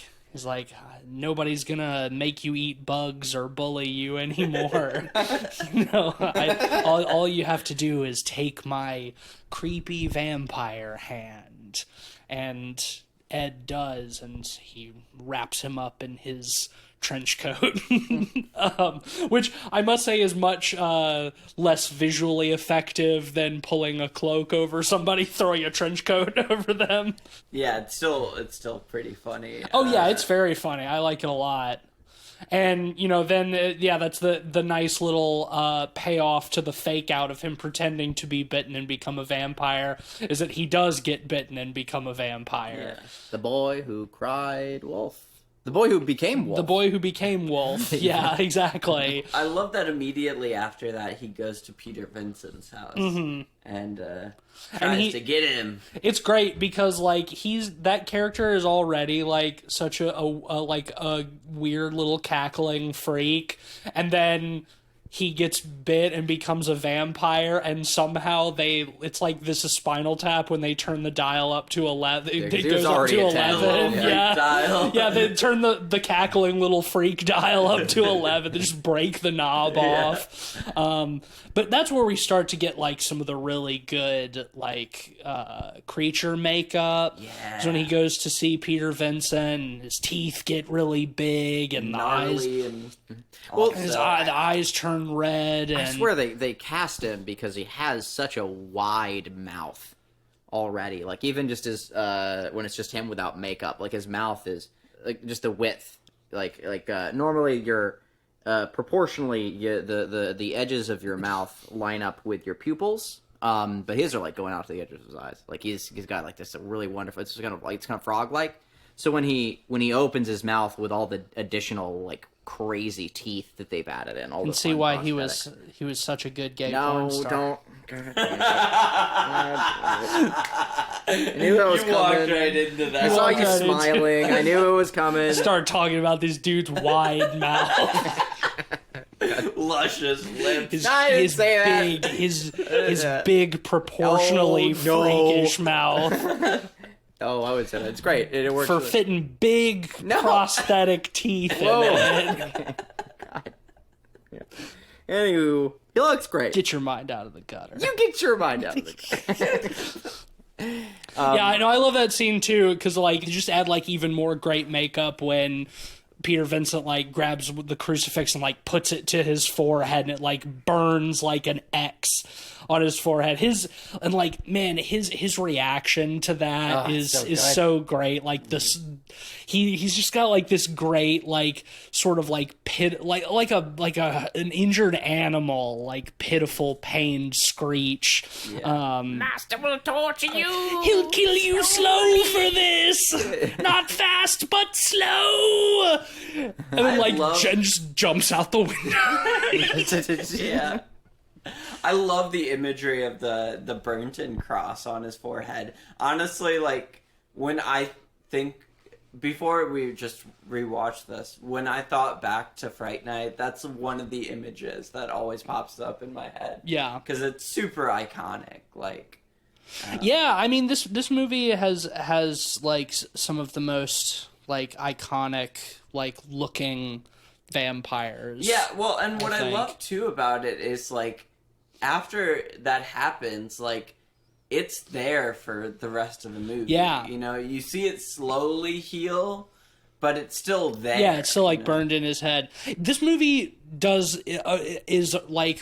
nobody's gonna make you eat bugs or bully you anymore. All you have to do is take my creepy vampire hand. And Ed does, and he wraps him up in his trench coat, which I must say is much less visually effective than pulling a cloak over somebody, throwing a trench coat over them. Yeah, it's still pretty funny. Oh yeah, it's very funny. I like it a lot. And, then, that's the nice little payoff to the fake out of him pretending to be bitten and become a vampire, is that he does get bitten and become a vampire. Yeah. The boy who cried wolf. The boy who became wolf. The boy who became wolf. Yeah, exactly. I love that immediately after that he goes to Peter Vincent's house and tries to get him. It's great because like that character is already like such a weird little cackling freak, and then he gets bit and becomes a vampire, and somehow it's like this is Spinal Tap when they turn the dial up to 11. It goes up to 11. Yeah, they turn the cackling little freak dial up to 11. They just break the knob off. But that's where we start to get like some of the really good like creature makeup. Yeah. So when he goes to see Peter Vincent, his teeth get really big and the eyes. The eyes turn red. And I swear they cast him because he has such a wide mouth already. Like even just his when it's just him without makeup, like his mouth is like just the width. Like normally you're proportionally the edges of your mouth line up with your pupils. But his are like going out to the edges of his eyes. Like he's got like this really wonderful. It's kind of frog like. So when he opens his mouth with all the additional like crazy teeth that they've added in, all and see why he was such a good gay porn star. Don't. I knew that was coming. Walked right into that. I saw you smiling. I knew it was coming. Start talking about this dude's wide mouth. Luscious lips. I didn't say big, that. His big, proportionally freakish mouth. Oh, I would say that. It's great. It works for fitting big prosthetic teeth in it. God. Yeah. Anywho, he looks great. Get your mind out of the gutter. You get your mind out of the gutter. Yeah, I know. I love that scene too because like you just add like even more great makeup when Peter Vincent like grabs the crucifix and like puts it to his forehead and it like burns like an X on his forehead. His reaction to that is so great. Like this, he's just got like this great like sort of like pit like an injured animal like pitiful pained screech. Yeah. Master will torture you. He'll kill you slow for this, not fast but slow. And then Jen just jumps out the window. Yeah. I love the imagery of the burnt-in cross on his forehead. Honestly, like, when I think... Before we just rewatched this, when I thought back to Fright Night, that's one of the images that always pops up in my head. Yeah. Because it's super iconic, like... Yeah, I mean, this movie has, like, some of the most, like, iconic, like, looking vampires. Yeah, well, and what I love, too, about it is, like, after that happens, like, it's there for the rest of the movie. Yeah. You know, you see it slowly heal, but it's still there. Yeah, it's still, like, burned in his head. This movie is, like,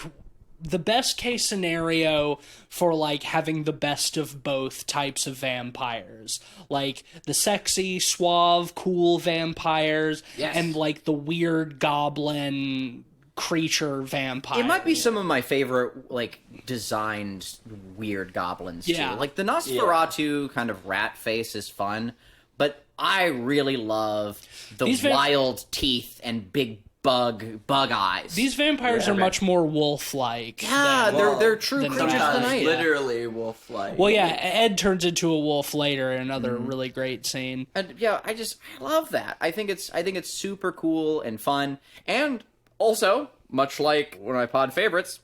the best case scenario for like having the best of both types of vampires, like the sexy, suave, cool vampires, Yes. and like the weird goblin creature vampire. It might be some of my favorite, like, designed weird goblins, Yeah. too. Like, the Nosferatu kind of rat face is fun, but I really love the These wild teeth and big bug eyes. These vampires are much more wolf-like. Yeah, than- they're true than creatures of the rats. night. Literally wolf-like. Well, yeah, Ed turns into a wolf later in another really great scene. And yeah, I love that. I think it's super cool and fun, and also much like one of my pod favorites,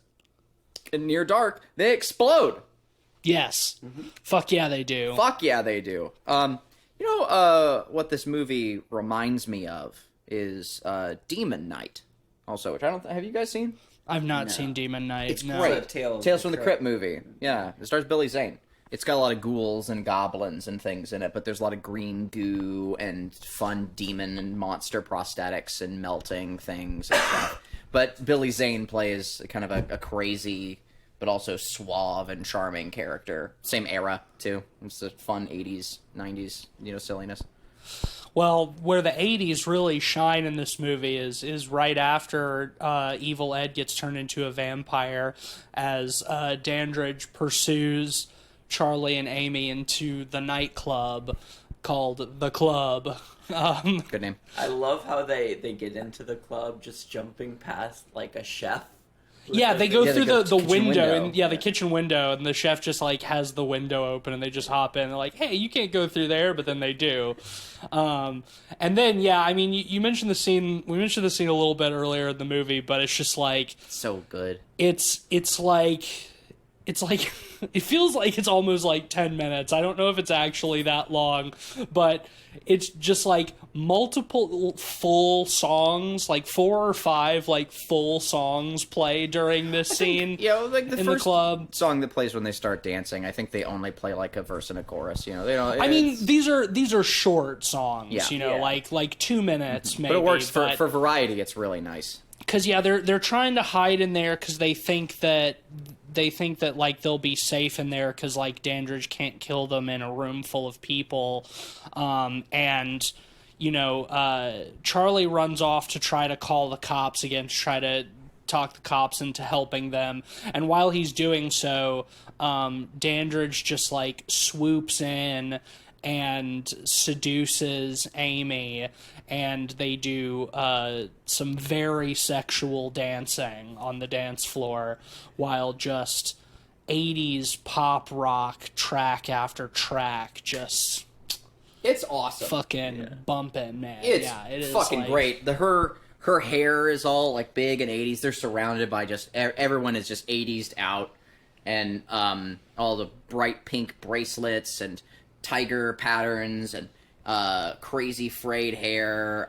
in Near Dark, they explode. Yes. Fuck yeah, they do. Fuck yeah, they do. What this movie reminds me of is Demon Knight, also, which I don't. Have you guys seen? I've not seen Demon Knight. It's no. great. Tales from the Crypt movie. Yeah, it stars Billy Zane. It's got a lot of ghouls and goblins and things in it, but there's a lot of green goo and fun demon and monster prosthetics and melting things and stuff. But Billy Zane plays kind of a crazy, but also suave and charming character. Same era, too. It's a fun 80s, 90s, silliness. Well, where the 80s really shine in this movie is right after Evil Ed gets turned into a vampire, as Dandridge pursues Charlie and Amy into the nightclub called The Club. Good name. I love how they get into the club just jumping past like a chef. Yeah, they go Yeah, they through go the to the kitchen window, window. and the kitchen window, and the chef just like has the window open, and they just hop in. And they're like, "Hey, you can't go through there," but then they do. And then, yeah, I mean, you mentioned the scene. We mentioned the scene a little bit earlier in the movie, but it's just like So good. it's like it feels like it's almost like 10 minutes. I don't know if it's actually that long, but it's just like multiple full songs, like 4 or 5 like full songs play during this scene. Like the in first the club. song that plays when they start dancing, I think they only play like a verse and a chorus. They don't. I mean, these are short songs, Yeah. like 2 minutes maybe. but it works for variety. It's really nice. Because they're trying to hide in there because they think that like they'll be safe in there because like Dandridge can't kill them in a room full of people, and Charlie runs off to try to call the cops again, to try to talk the cops into helping them, and while he's doing so, Dandridge just like swoops in and seduces Amy, and they do some very sexual dancing on the dance floor while just 80s pop rock track after track just It's awesome. fucking bumping, man. It's it is fucking like, great. Her hair is all like big and 80s. They're surrounded by just everyone is just 80s out, and all the bright pink bracelets and tiger patterns and crazy frayed hair.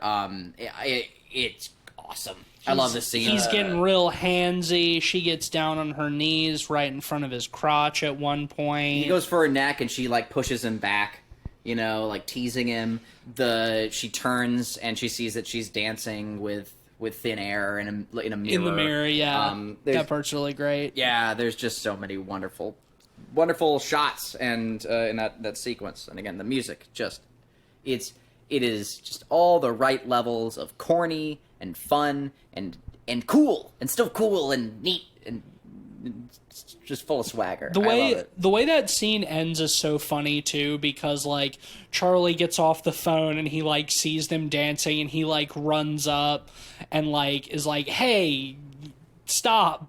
It's awesome. I love this scene. He's getting real handsy. She gets down on her knees right in front of his crotch at one point. He goes for her neck and she like pushes him back, like teasing him. She turns and she sees that she's dancing with thin air in a mirror. in the mirror, yeah. That part's really great. Yeah, there's just so many wonderful shots and in that sequence. And again, the music it is just all the right levels of corny and fun and cool and still cool and neat and just full of swagger. I love it. The way that scene ends is so funny too, because like Charlie gets off the phone and he like sees them dancing and he like runs up and like is like, "Hey, stop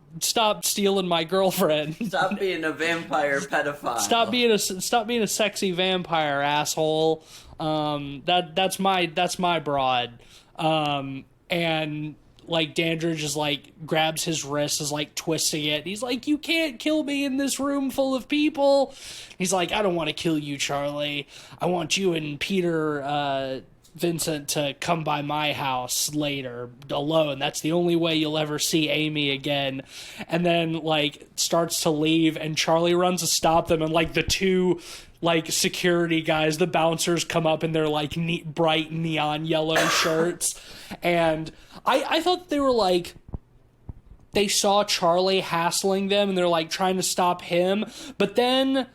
stealing my girlfriend. Stop being a vampire pedophile. Stop being a sexy vampire, asshole. That's my broad." And like Dandridge just like grabs his wrist, is like twisting it. He's like, "You can't kill me in this room full of people." He's like, "I don't want to kill you, Charlie. I want you and Peter Vincent to come by my house later alone. That's the only way you'll ever see Amy again." And then like starts to leave, and Charlie runs to stop them, and like the two like security guys, the bouncers, come up in their like bright neon yellow shirts, and I thought they were like they saw Charlie hassling them and they're like trying to stop him, but then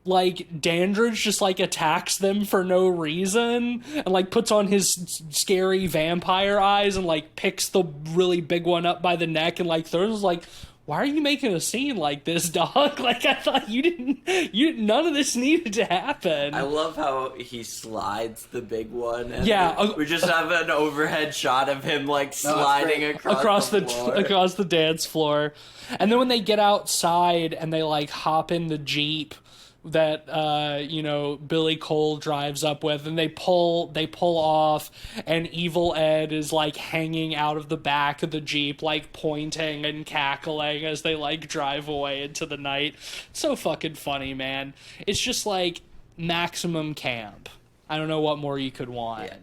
like Dandridge just like attacks them for no reason and like puts on his scary vampire eyes and like picks the really big one up by the neck and like throws, like, why are you making a scene like this, dog? Like, I thought none of this needed to happen. I love how he slides the big one. And Yeah, we just have an overhead shot of him like sliding across the floor. across the dance floor. And then when they get outside and they like hop in the Jeep that Billy Cole drives up with, and they pull off, and Evil Ed is like hanging out of the back of the Jeep like pointing and cackling as they like drive away into the night. So fucking funny, man. It's just like maximum camp. I don't know what more you could want. Yeah.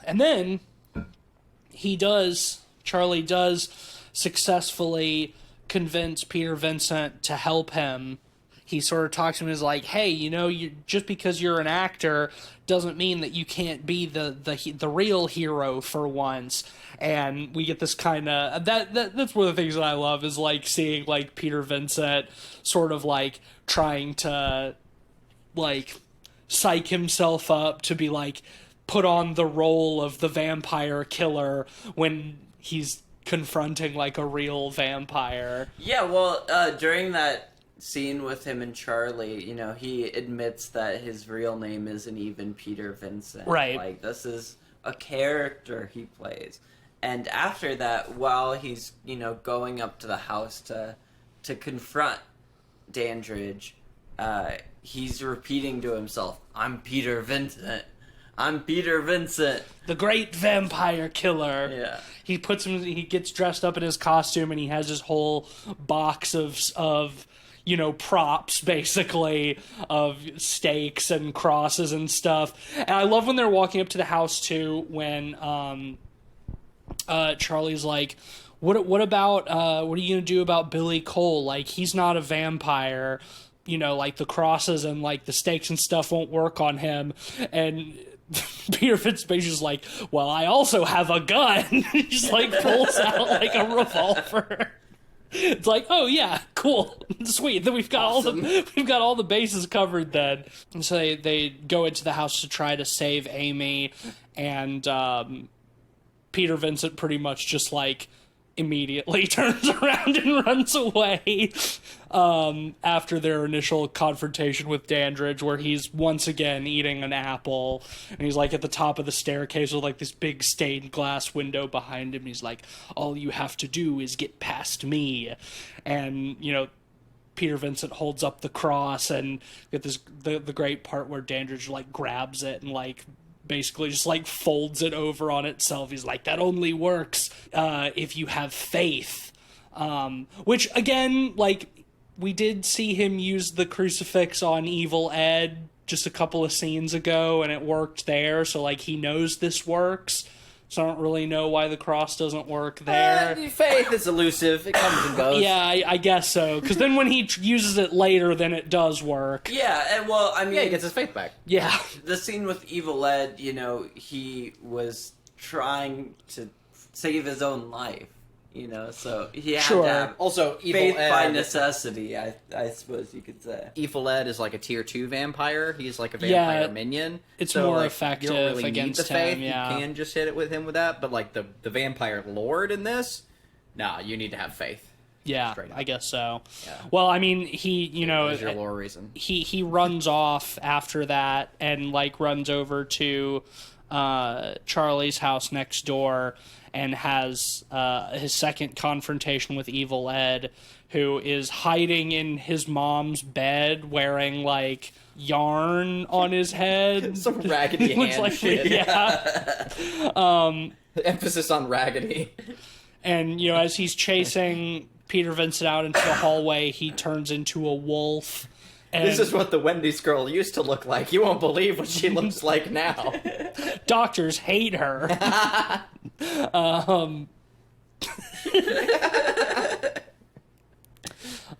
And then Charlie does successfully convince Peter Vincent to help him. He sort of talks to him and is like, hey, you just because you're an actor doesn't mean that you can't be the real hero for once. And we get this kind of that's one of the things that I love, is like seeing like Peter Vincent sort of like trying to like psych himself up to be like put on the role of the vampire killer when he's confronting like a real vampire. Yeah, well, during that scene with him and Charlie, he admits that his real name isn't even Peter Vincent. Right. Like, this is a character he plays. And after that, while he's, going up to the house to confront Dandridge, he's repeating to himself, I'm Peter Vincent. I'm Peter Vincent. The great vampire killer. Yeah. He gets dressed up in his costume and he has his whole box of props, basically, of stakes and crosses and stuff. And I love when they're walking up to the house, too, when Charlie's like, what are you going to do about Billy Cole? Like, he's not a vampire. Like, the crosses and, like, the stakes and stuff won't work on him. And Peter Fitzpatrick's just like, well, I also have a gun. He just, like, pulls out, like, a revolver. It's like, oh yeah, cool, sweet. Then we've got all the bases covered then. And so they go into the house to try to save Amy, and Peter Vincent pretty much just like immediately turns around and runs away after their initial confrontation with Dandridge, where he's once again eating an apple, and he's like at the top of the staircase with like this big stained glass window behind him. He's like, all you have to do is get past me. And Peter Vincent holds up the cross, and get the great part where Dandridge like grabs it and like basically just like folds it over on itself. He's like, that only works if you have faith. Which again, like, we did see him use the crucifix on Evil Ed just a couple of scenes ago, and it worked there. So like, he knows this works. So I don't really know why the cross doesn't work there. Faith is elusive. It comes and goes. Yeah, I guess so. Because then when he uses it later, then it does work. Yeah, and well, I mean... Yeah, he gets his faith back. Yeah. The scene with Evil Ed, he was trying to save his own life, so he had to have also, Evil faith Ed, by necessity, I suppose you could say. Evil Ed is like a tier 2 vampire. He's like a vampire minion. It's so, more like, effective you don't really against need the faith. him, yeah. You can just hit it with him with that, but like the vampire lord in this, nah, you need to have faith. Yeah, Straight up. I guess so. Yeah. Well, I mean, he, There's your lore reason. He runs off after that and like runs over to Charlie's house next door and has his second confrontation with Evil Ed, who is hiding in his mom's bed wearing like yarn on his head. Some raggedy hand like, shit. Yeah. Emphasis on raggedy. And as he's chasing Peter Vincent out into the hallway, he turns into a wolf. And this is what the Wendy's girl used to look like. You won't believe what she looks like now. Doctors hate her.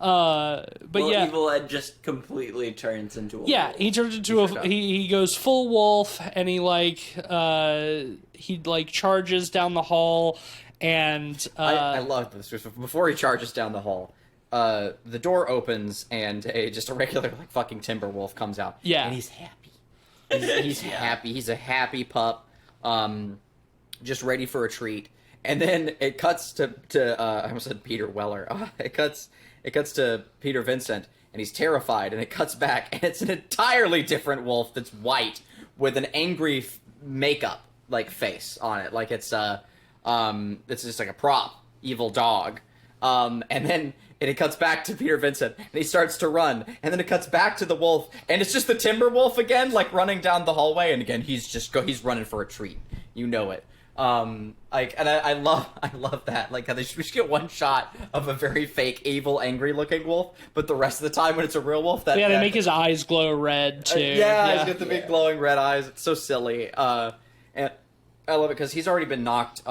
But yeah, Evil Ed just completely turns into a wolf. he turns into he goes full wolf, and he charges down the hall And I love this. Before he charges down the hall, the door opens and just a regular like fucking timber wolf comes out. Yeah. And he's happy. He's happy. He's a happy pup, just ready for a treat. And then it cuts to I almost said Peter Weller. It cuts to Peter Vincent, and he's terrified. And it cuts back, and it's an entirely different wolf that's white with an angry makeup like face on it, like it's just like a prop evil dog. And then it cuts back to Peter Vincent, and he starts to run, and then it cuts back to the wolf, and it's just the timber wolf again, like running down the hallway, and again he's running for a treat, you know it. I love that, like how we just get one shot of a very fake, evil, angry-looking wolf, but the rest of the time when it's a real wolf, they make his eyes glow red too. He's got the big glowing red eyes. It's so silly, and I love it because he's already been knocked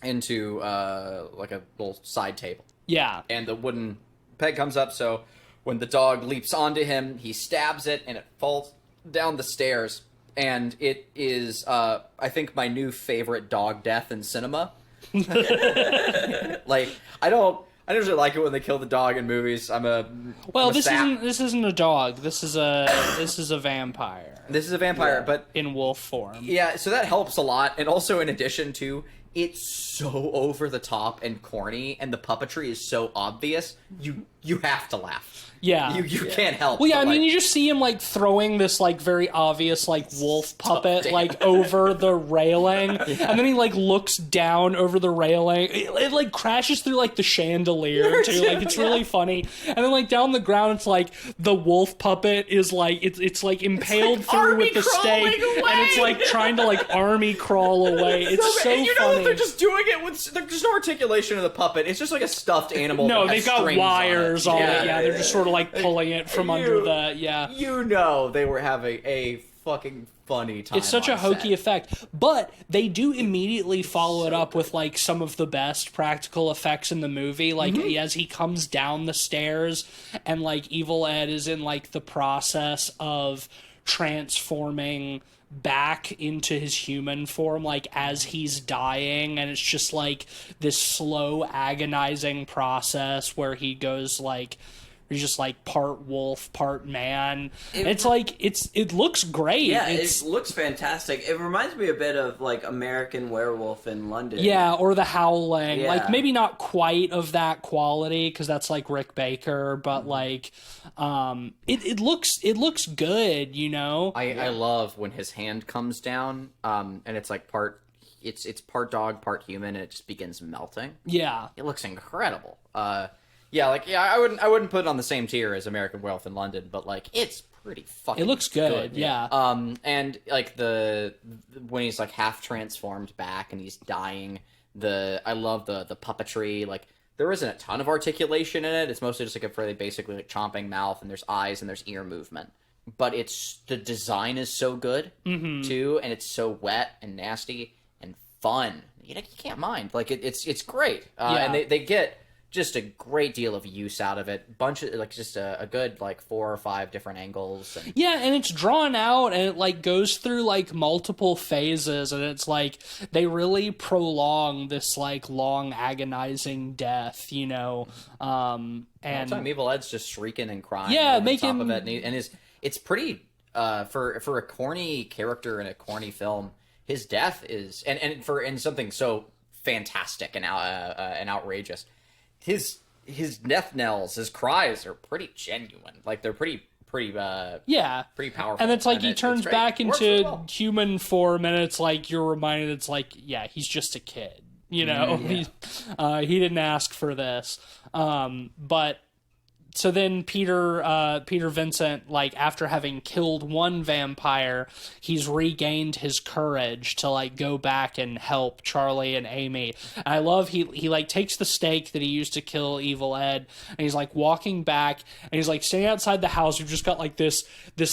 into like a little side table. Yeah, and the wooden peg comes up, so when the dog leaps onto him, he stabs it, and it falls down the stairs. And it is, I think, my new favorite dog death in cinema. Like, I don't usually like it when they kill the dog in movies. This isn't a dog. This is a vampire. This is a vampire, but in wolf form. Yeah, so that helps a lot. And also, in addition to, it's so over the top and corny, and the puppetry is so obvious. You have to laugh. Yeah. You can't help. Well, yeah, I mean, you just see him, like, throwing this, like, very obvious, like, wolf puppet, like, over the railing. Yeah. And then he, like, looks down over the railing. It like, crashes through, like, the chandelier, too. Like, it's really funny. And then, like, down the ground, it's, like, the wolf puppet is, like, it's like, impaled through with the stake. Away. And it's, like, trying to, like, army crawl away. It's so and you know funny. That they're just doing it with... There's no articulation of the puppet. It's just, like, a stuffed animal. No, they've got wires on it. Yeah, they're just sort of, like, pulling it from under the, You know they were having a fucking funny time. It's such a hokey effect. But they do immediately follow it up with, like, some of the best practical effects in the movie. Like, as he comes down the stairs and, like, Evil Ed is in, like, the process of transforming back into his human form, like, as he's dying, and it's just, like, this slow, agonizing process where he goes, like... He's just like part wolf, part man. It looks great. Yeah, it looks fantastic. It reminds me a bit of like American Werewolf in London. Yeah, or The Howling. Yeah. Like maybe not quite of that quality because that's like Rick Baker, but like it looks good, you know. I love when his hand comes down, and it's like it's part dog, part human, and it just begins melting. Yeah, it looks incredible. I wouldn't put it on the same tier as American Werewolf in London, but like it's pretty fucking. It looks good, yeah. And like when he's like half transformed back and he's dying, I love the puppetry. Like there isn't a ton of articulation in it. It's mostly just like a fairly basically like chomping mouth, and there's eyes and there's ear movement. But the design is so good too, and it's so wet and nasty and fun. You can't mind. Like it's great. And they get just a great deal of use out of it. Bunch of like just a good like 4 or 5 different angles. And it's drawn out, and it like goes through like multiple phases, and it's like they really prolong this like long agonizing death, you know. And all the time Evil Ed's just shrieking and crying. Yeah, on top of it, and it's pretty for a corny character in a corny film. His death is and something so fantastic and outrageous. His death knells, his cries are pretty genuine. Like they're pretty powerful. And it's like he turns back into human form, and it's like you're reminded. It's like he's just a kid, you know. He didn't ask for this, but. So then Peter Vincent, like, after having killed one vampire, he's regained his courage to, like, go back and help Charlie and Amy. And I love he like, takes the stake that he used to kill Evil Ed, and he's, like, walking back, and he's, like, standing outside the house. We've just got, like, this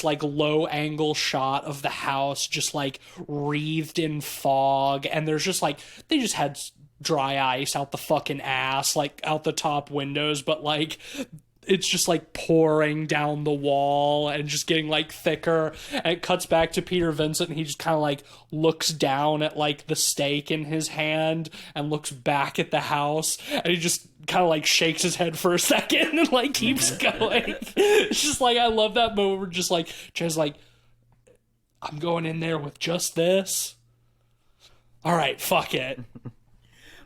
like, low-angle shot of the house just, like, wreathed in fog, and there's just, like, they just had dry ice out the fucking ass, like, out the top windows, but, like... it's just like pouring down the wall and just getting like thicker, and it cuts back to Peter Vincent, and he just kind of like looks down at like the steak in his hand and looks back at the house, and he just kind of like shakes his head for a second and like keeps going. It's just like, I love that moment where just like Jen's like, I'm going in there with just this. All right, fuck it.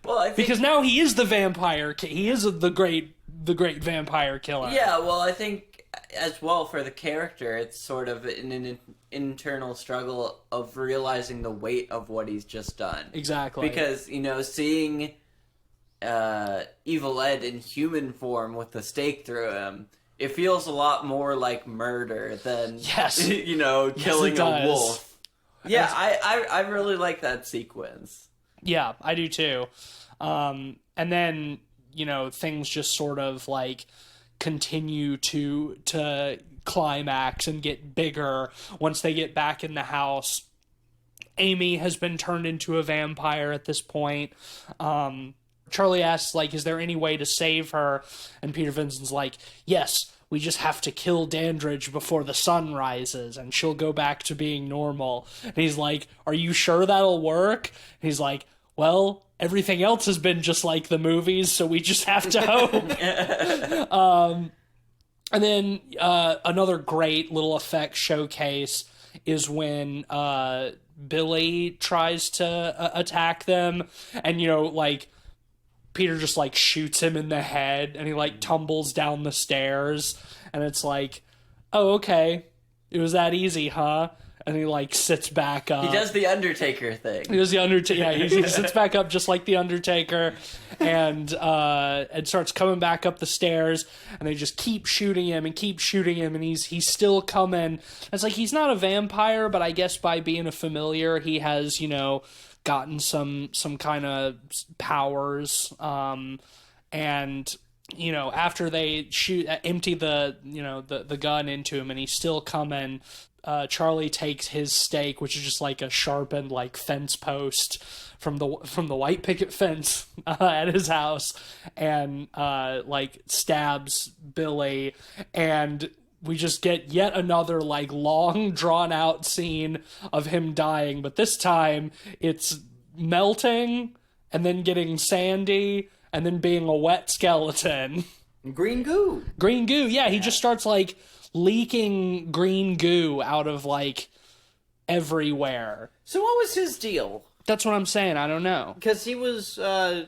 Well, I think, Because now he is the vampire. He is the great vampire killer. yeah, well, I think as well for the character, it's sort of an internal struggle of realizing the weight of what he's just done. Exactly. Because, you know, seeing Evil Ed in human form with the stake through him, it feels a lot more like murder than, Yes. you know, killing it a does. wolf. Yeah, I really like that sequence. Yeah, I do too. And then, you know, things just sort of like continue to climax and get bigger once they get back in the house. Amy has been turned into a vampire at this point. Charlie asks, like, is there any way to save her? And Peter Vincent's like, yes, we just have to kill Dandridge before the sun rises and she'll go back to being normal. And he's like, are you sure that'll work? And he's like, well, everything else has been just like the movies, so we just have to hope. And then another great little effect showcase is when Billy tries to attack them, and, you know, like, Peter just, like, shoots him in the head, and he, like, tumbles down the stairs, and it's like, oh, okay, it was that easy, huh? And he, like, sits back up. He does the Undertaker thing. He does the Undertaker. Yeah, he sits back up just like the Undertaker, and starts coming back up the stairs. And they just keep shooting him, and he's still coming. It's like, he's not a vampire, but I guess by being a familiar, he has, you know, gotten some kind of powers. And, you know, after they empty the gun into him, and he's still coming. Charlie takes his stake, which is just like a sharpened like fence post from the white picket fence at his house, and like stabs Billy, and we just get yet another like long drawn out scene of him dying, but this time it's melting and then getting sandy and then being a wet skeleton. Green goo. Yeah, he just starts like leaking green goo out of like everywhere. So what was his deal? That's what I'm saying. I don't know. Because he was out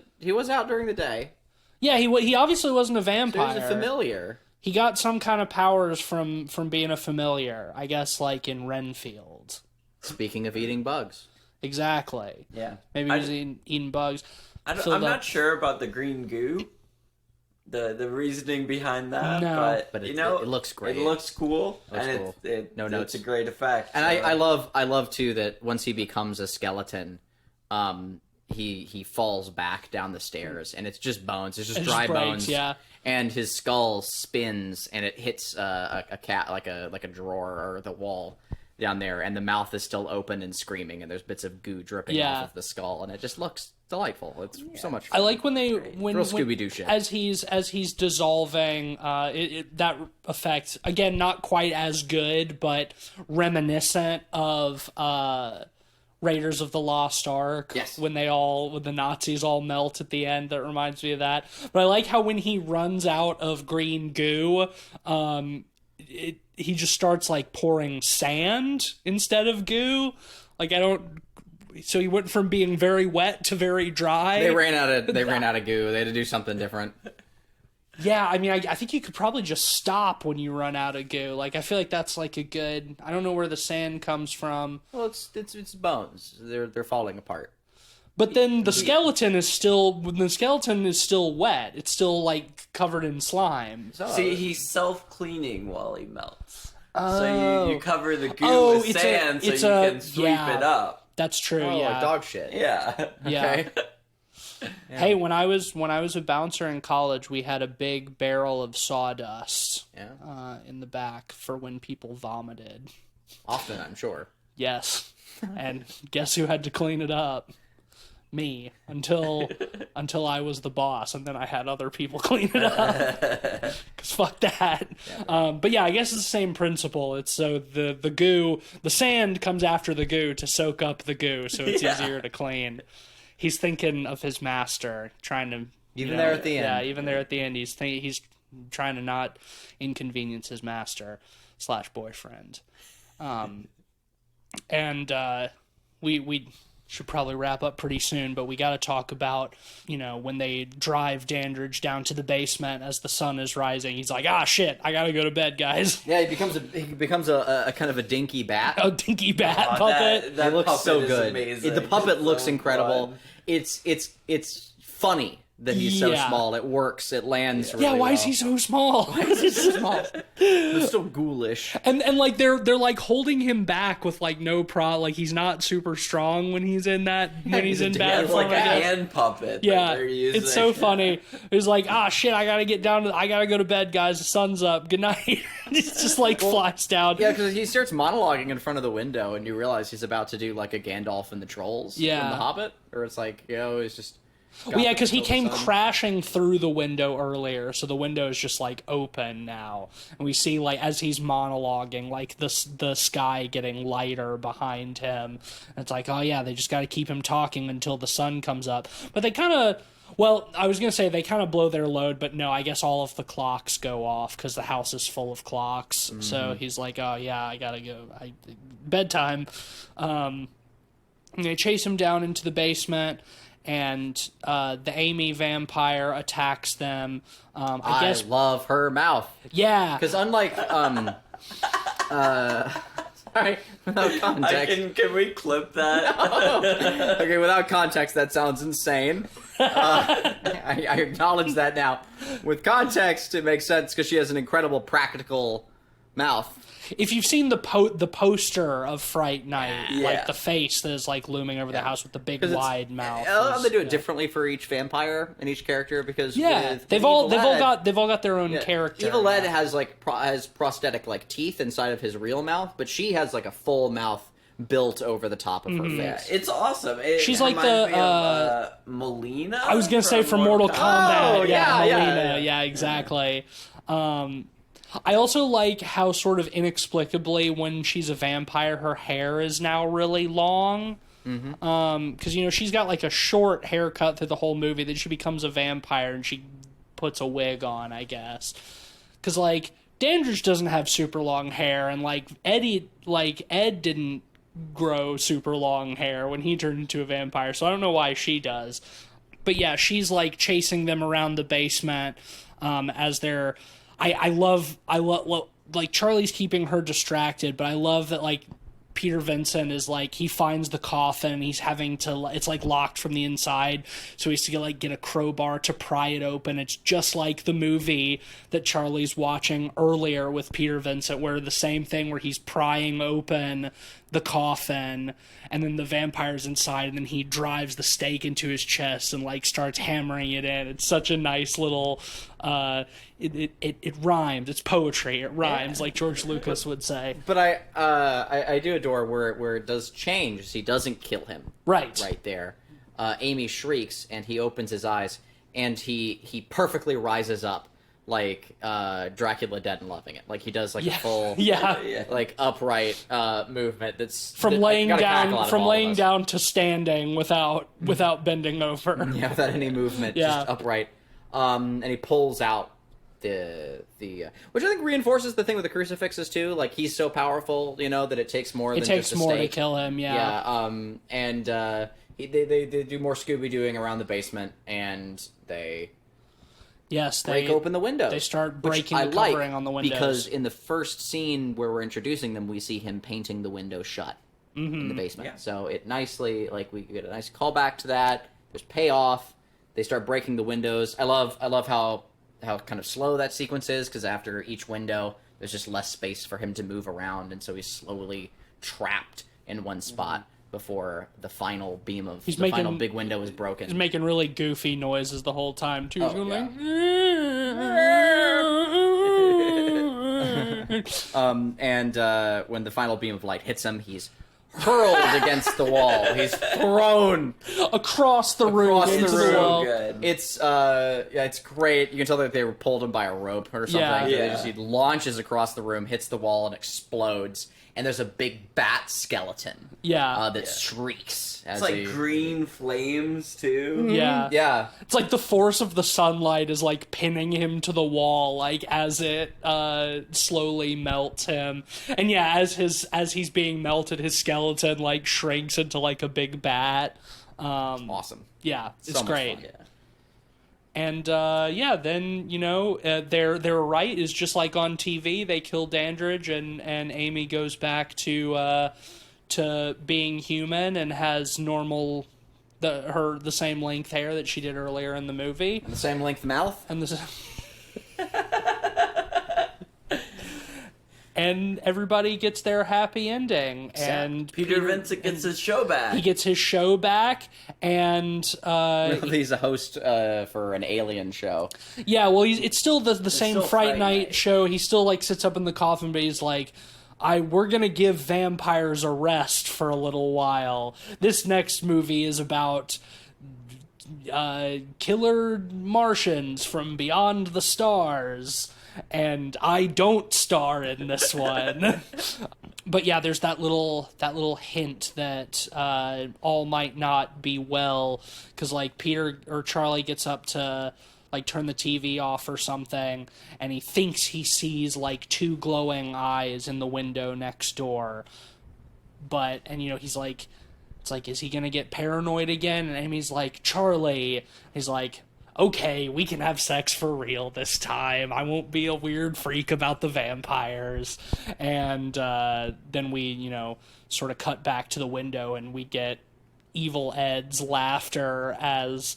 during the day. Yeah, he obviously wasn't a So he vampire. was a familiar. He got some kind of powers from being a familiar. I guess like in Renfield. Speaking of eating bugs. Exactly. Yeah. Maybe he was eating bugs. I'm not sure about the green goo. The reasoning behind that, No. But you know, it looks great. It looks cool, Looks and cool. it's a great effect. And so. I love too that once he becomes a skeleton, he falls back down the stairs, and it's just bones. It's just dry breaks, bones. yeah. And his skull spins, and it hits a cat like a drawer or the wall down there, and the mouth is still open and screaming, and there's bits of goo dripping off of the skull, and it just looks delightful. It's so much fun. I like when Real Scooby-Doo shit. as he's dissolving. That effect again, not quite as good, but reminiscent of Raiders of the Lost Ark. Yes. When the Nazis all melt at the end, that reminds me of that. But I like how when he runs out of green goo, he just starts like pouring sand instead of goo. Like so he went from being very wet to very dry. They ran out of goo. They had to do something different. Yeah, I mean, I think you could probably just stop when you run out of goo. Like, I feel like that's like a good. I don't know where the sand comes from. Well, it's bones. They're falling apart. But then the skeleton is still wet. It's still like covered in slime. See, he's self-cleaning while he melts. So you cover the goo with it's sand so you can sweep it up. That's true. Oh, yeah. like dog shit. Yeah. Yeah. Okay. Hey, when I was a bouncer in college, we had a big barrel of sawdust in the back for when people vomited. Often, I'm sure. Yes. And guess who had to clean it up? me until I was the boss, and then I had other people clean it up. Because fuck that. But yeah, I guess it's the same principle. It's so the goo, the sand comes after the goo to soak up the goo, so it's easier to clean. He's thinking of his master, trying to There at the end. Yeah, even there at the end, he's trying to not inconvenience his master / boyfriend. And we should probably wrap up pretty soon, but we got to talk about, when they drive Dandridge down to the basement as the sun is rising. He's like, shit, I gotta go to bed, guys. Yeah, he becomes a kind of a dinky bat. A dinky bat puppet. That looks so good. Amazing. The puppet looks so incredible. fun. It's funny that he's so small. It works. It lands really Why well. is he so small? Why is he so small? It's so ghoulish. And like they're like holding him back with like no like he's not super strong when he's in that he's in bad It's form, like a I guess. hand puppet. Yeah, that they're using. it's so funny. He's like, shit, I gotta go to bed, guys. The sun's up. Good night. He's just like flies down. Yeah, because he starts monologuing in front of the window, and you realize he's about to do like a Gandalf and the Trolls from The Hobbit, or it's like he's just. Well, yeah, because he came crashing through the window earlier, so the window is just like open now, and we see like as he's monologuing, like the sky getting lighter behind him. And it's like, oh yeah, they just got to keep him talking until the sun comes up. But they kind of. Well, I was going to say they kind of blow their load, but no, I guess all of the clocks go off because the house is full of clocks. Mm-hmm. So he's like, oh, yeah, I got to go. Bedtime. And they chase him down into the basement, and the Amy vampire attacks them. I guess. Love her mouth. Yeah. Because unlike... Sorry, without context. Can we clip that? No. Okay, without context, that sounds insane. I acknowledge that now. With context, it makes sense because she has an incredible practical mouth. If you've seen the poster of Fright Night, Yeah. like the face that is like looming over the house with the big wide mouth. I love they do it differently for each vampire and each character because they've all got their own character. Evil Ed has like has prosthetic like teeth inside of his real mouth, but she has like a full mouth built over the top of her face. Yeah, it's awesome. She's like reminds me of, Melina. I was gonna say from Mortal Kombat. Oh, yeah, Melina. Yeah, exactly. I also like how sort of inexplicably when she's a vampire, her hair is now really long. Because, she's got like a short haircut through the whole movie. Then she becomes a vampire and she puts a wig on, I guess. Because, like, Dandridge doesn't have super long hair, and, like, Ed didn't grow super long hair when he turned into a vampire, so I don't know why she does. But yeah, she's, like, chasing them around the basement as they're... I love, like, Charlie's keeping her distracted, but I love that, like, Peter Vincent is, like, he finds the coffin, and he's having to, it's, like, locked from the inside, so he has to, like, get a crowbar to pry it open. It's just like the movie that Charlie's watching earlier with Peter Vincent, where the same thing, where he's prying open the coffin, and then the vampire's inside, and then he drives the stake into his chest and, like, starts hammering it in. It's such a nice little, it rhymes. It's poetry. It rhymes, like George Lucas would say. But I do adore where it does change. He doesn't kill him. Right there. Amy shrieks, and he opens his eyes, and he perfectly rises up like Dracula Dead and Loving It. Like he does like a full like upright movement that's from laying down to standing without bending over. Yeah, without any movement, just upright. And he pulls out the which I think reinforces the thing with the crucifixes too. Like he's so powerful, that it takes more. It takes more to kill him. Yeah. And they do more Scooby-Dooing around the basement, and they break open the windows. They start breaking the covering on the windows. Because in the first scene where we're introducing them, we see him painting the window shut in the basement. Yeah. So it nicely, like, we get a nice callback to that. There's payoff. They start breaking the windows. I love how kind of slow that sequence is, because after each window, there's just less space for him to move around, and so he's slowly trapped in one spot before the final beam of final big window is broken. He's making really goofy noises the whole time too. And when the final beam of light hits him, he's hurled against the wall. He's thrown across the room across into the the room. wall. Good. It's great. You can tell that they were pulled him by a rope or something. Yeah. He launches across the room, hits the wall, and explodes. And there's a big bat skeleton. Yeah. That shrieks. It's like green flames too. Yeah. Yeah. It's like the force of the sunlight is like pinning him to the wall, like as it slowly melts him. And yeah, as he's being melted, his skeleton like shrinks into like a big bat. Awesome. Yeah, it's So much great. fun. Yeah. And then their right is just like on TV. They kill Dandridge, and Amy goes back to being human and has normal the same length hair that she did earlier in the movie. And the same length mouth. And this and everybody gets their happy ending. And Peter Vincent gets his show back. he gets his show back, and He's a host for an alien show. yeah, well, it's still the same still Fright Fright Night Night. show. He still like sits up in the coffin, but he's like, we're gonna give vampires a rest for a little while. This next movie is about killer Martians from beyond the stars, and I don't star in this one. But yeah, there's that little hint that all might not be well, because like Peter or Charlie gets up to like turn the TV off or something, and he thinks he sees like two glowing eyes in the window next door. And he's like, it's like, is he gonna get paranoid again? And Amy's like, Charlie. He's like, okay, we can have sex for real this time. I won't be a weird freak about the vampires. And then we, sort of cut back to the window, and we get Evil Ed's laughter as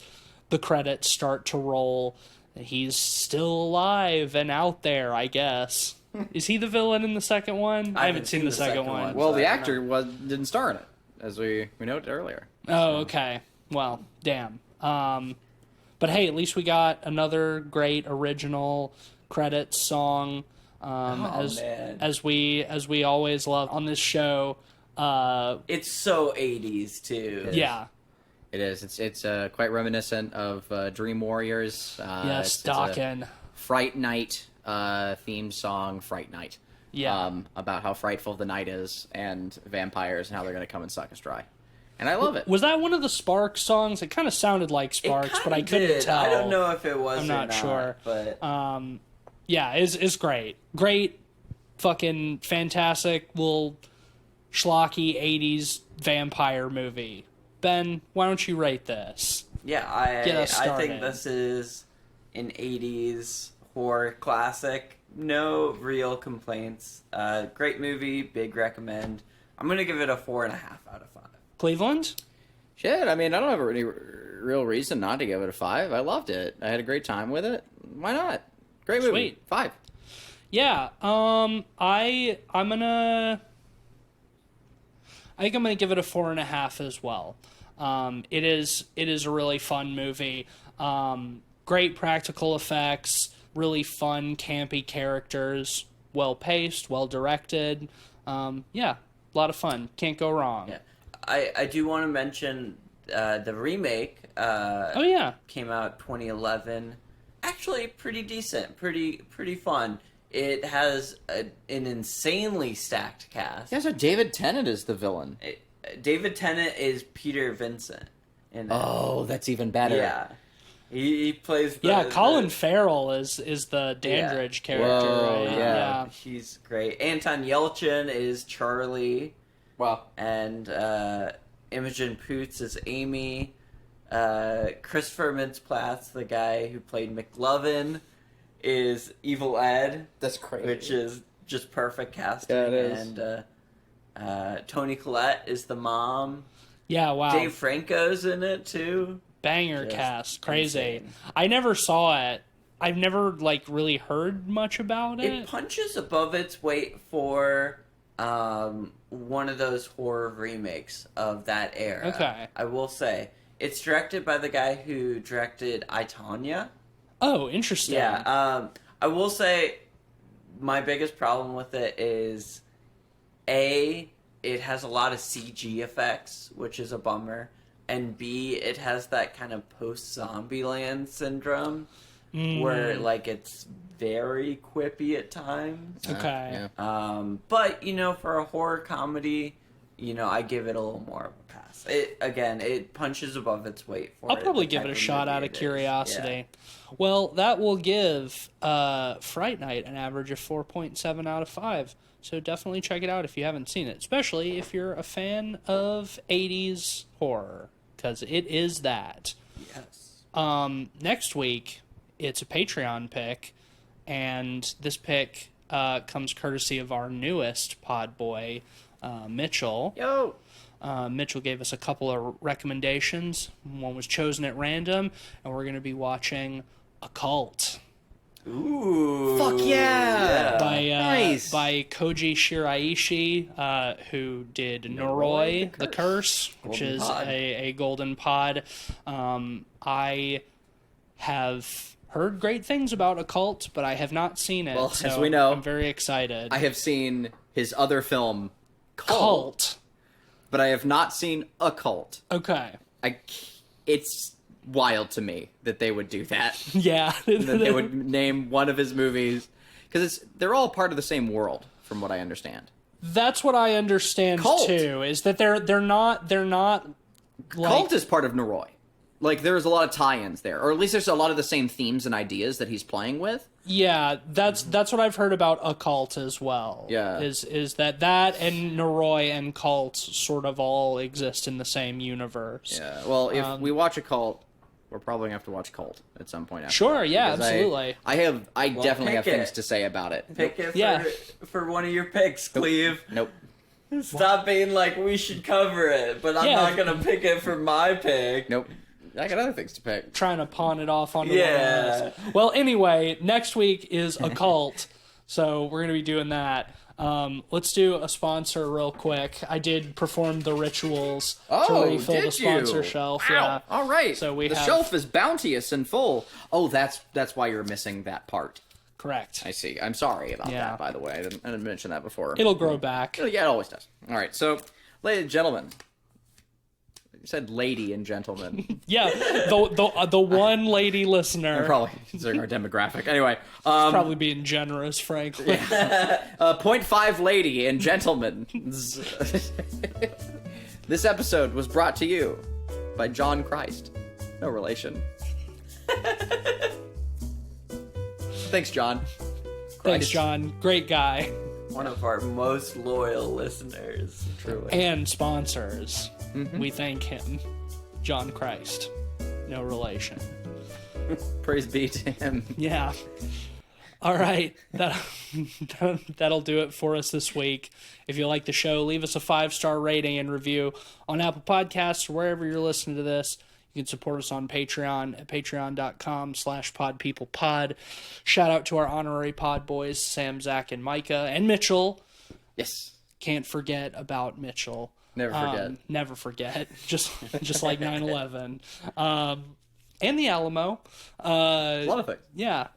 the credits start to roll. He's still alive and out there, I guess. Is he the villain in the second one? I haven't seen the second one. Well, So the I don't actor didn't star in it, as we noted earlier. Oh, okay. Well, damn. But hey, at least we got another great original credits song. Man. As we always love on this show. It's so 80s too. Yeah. It is. It's quite reminiscent of Dream Warriors. Yes, it's a Dokken. Fright Night theme song, Fright Night. Yeah. About how frightful the night is and vampires and how they're going to come and suck us dry. And I love it. Was that one of the Sparks songs? It kind of sounded like Sparks, but I couldn't did. tell. I don't know if it was. I'm or not sure. But Yeah, it's great. Great, fucking fantastic little schlocky 80s vampire movie. Ben, why don't you rate this? yeah, Get us I started. think this is an 80s horror classic. No real complaints. Great movie. Big recommend. I'm gonna give it a 4.5 out of 5. Cleveland? Shit, I mean, I don't have any real reason not to give it a 5. I loved it. I had a great time with it. Why not? Great movie. Sweet. 5. Yeah, I think I'm gonna give it a 4.5 as well. It is a really fun movie. Great practical effects, really fun, campy characters, well paced, well directed. Yeah, a lot of fun. Can't go wrong. Yeah, I do want to mention the remake. Oh yeah, Came out 2011. Actually, pretty decent. Pretty fun. It has an insanely stacked cast. Yeah, so David Tennant is the villain. David Tennant is Peter Vincent. In it. Oh, that's even better. Yeah. He plays the... yeah. Colin the- Farrell is the Dandridge character. Whoa, right? yeah. He's great. Anton Yelchin is Charlie. Wow. And Imogen Poots is Amy. Christopher Mintz-Plasse, the guy who played McLovin, is Evil Ed. That's crazy. Which is just perfect casting. Yeah, it is. And Toni Collette is the mom. Yeah. Wow. Dave Franco's in it too. Banger Just cast, crazy. insane. I never saw it. I've never really heard much about It it. punches above its weight for one of those horror remakes of that era. Okay. I will say. It's directed by the guy who directed I, Tonya. Oh, interesting. Yeah. I will say my biggest problem with it is, A, it has a lot of CG effects, which is a bummer. And B, it has that kind of post-Zombieland syndrome where, like, it's very quippy at times. Okay. Yeah. But, you know, for a horror comedy, you know, I give it a little more of a pass. It punches above its weight for I'll it. probably the give type it a of shot movie out of it is. curiosity. Well, that will give Fright Night an average of 4.7 out of 5. So definitely check it out if you haven't seen it, especially if you're a fan of 80s horror, because it is that. Yes. Next week, it's a Patreon pick, and this pick comes courtesy of our newest pod boy, Mitchell. Yo! Mitchell gave us a couple of recommendations. One was chosen at random, and we're going to be watching Occult Ooh. Fuck yeah! by by Koji Shiraishi, who did Noroi, The Curse, which Golden is Pod. a golden pod. I have heard great things about Occult, but I have not seen it. Well, so as we know, I'm very excited. I have seen his other film, Cult. but I have not seen Occult. Okay. It's wild to me that they would do that. Yeah. That they would name one of his movies, because they're all part of the same world, from what I understand. That's what I understand Cult. too. Is that they're not like, Cult is part of Noroi. Like, there's a lot of tie-ins there, or at least there's a lot of the same themes and ideas that he's playing with. Yeah, that's what I've heard about Occult as well. Yeah. Is that and Noroi and Cult sort of all exist in the same universe. Yeah. Well, if we watch Occult, we're probably gonna have to watch Cult at some point. After Sure, that, yeah, because absolutely. I definitely have pick things it. to say about it. Pick it Yeah. for one of your picks, Cleve. Nope. Stop being like, we should cover it, but I'm Yeah. not going to pick it for my pick. Nope. I got other things to pick. Trying to pawn it off onto Yeah. one else. Well, anyway, next week is Occult, so we're gonna be doing that. Let's do a sponsor real quick. I did perform the rituals to refill did the sponsor you? shelf. Wow. Yeah. All right. So we the have- shelf is bounteous and full. Oh, that's why you're missing that part. Correct. I see. I'm sorry about Yeah. that, by the way. I didn't mention that before. It'll grow back. Yeah, it always does. All right. So, ladies and gentlemen. You said lady and gentlemen. Yeah, the one lady listener Probably considering our demographic. Anyway, probably being generous, frankly. 0.5 lady and gentlemen. This episode was brought to you by John Christ. No relation. Thanks, John. Thanks, Christ. John. Great guy. One of our most loyal listeners. Truly. And sponsors. We thank him. John Christ. No relation. Praise be to him. Yeah. All right. That'll do it for us this week. If you like the show, leave us a 5-star rating and review on Apple Podcasts or wherever you're listening to this. You can support us on Patreon at patreon.com/podpeoplepod. Shout out to our honorary pod boys, Sam, Zach, and Micah, and Mitchell. Yes. Can't forget about Mitchell. Never forget. Never forget. Just like 9/11. And the Alamo. A lot of things. Yeah.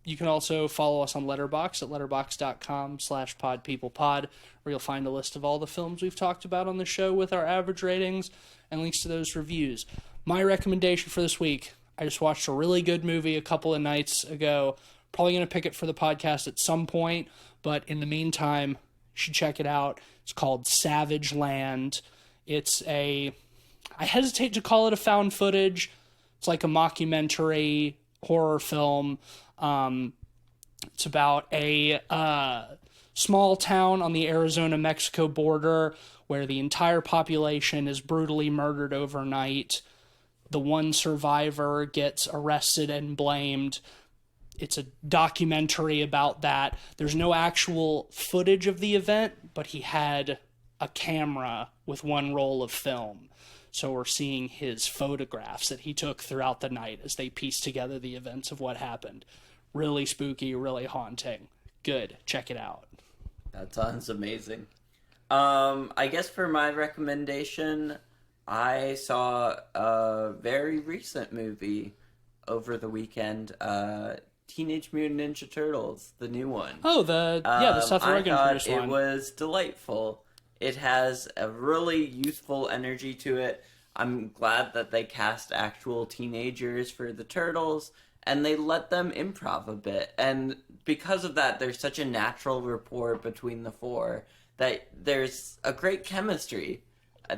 You can also follow us on Letterboxd at letterboxd.com/podpeoplepod, where you'll find a list of all the films we've talked about on the show with our average ratings and links to those reviews. My recommendation for this week, I just watched a really good movie a couple of nights ago. Probably going to pick it for the podcast at some point, but in the meantime, you should check it out. It's called Savage Land. I hesitate to call it a found footage. It's like a mockumentary horror film. It's about a small town on the Arizona-Mexico border where the entire population is brutally murdered overnight. The one survivor gets arrested and blamed. It's a documentary about that. There's no actual footage of the event, but he had a camera with one roll of film. So we're seeing his photographs that he took throughout the night as they piece together the events of what happened. Really spooky, really haunting. Good. Check it out. That sounds amazing. I guess for my recommendation, I saw a very recent movie over the weekend, Teenage Mutant Ninja Turtles, the new one. Oh, the Seth I Rogen thought produced it one. was delightful. It has a really youthful energy to it. I'm glad that they cast actual teenagers for the Turtles, and they let them improv a bit. And because of that, there's such a natural rapport between the four that there's a great chemistry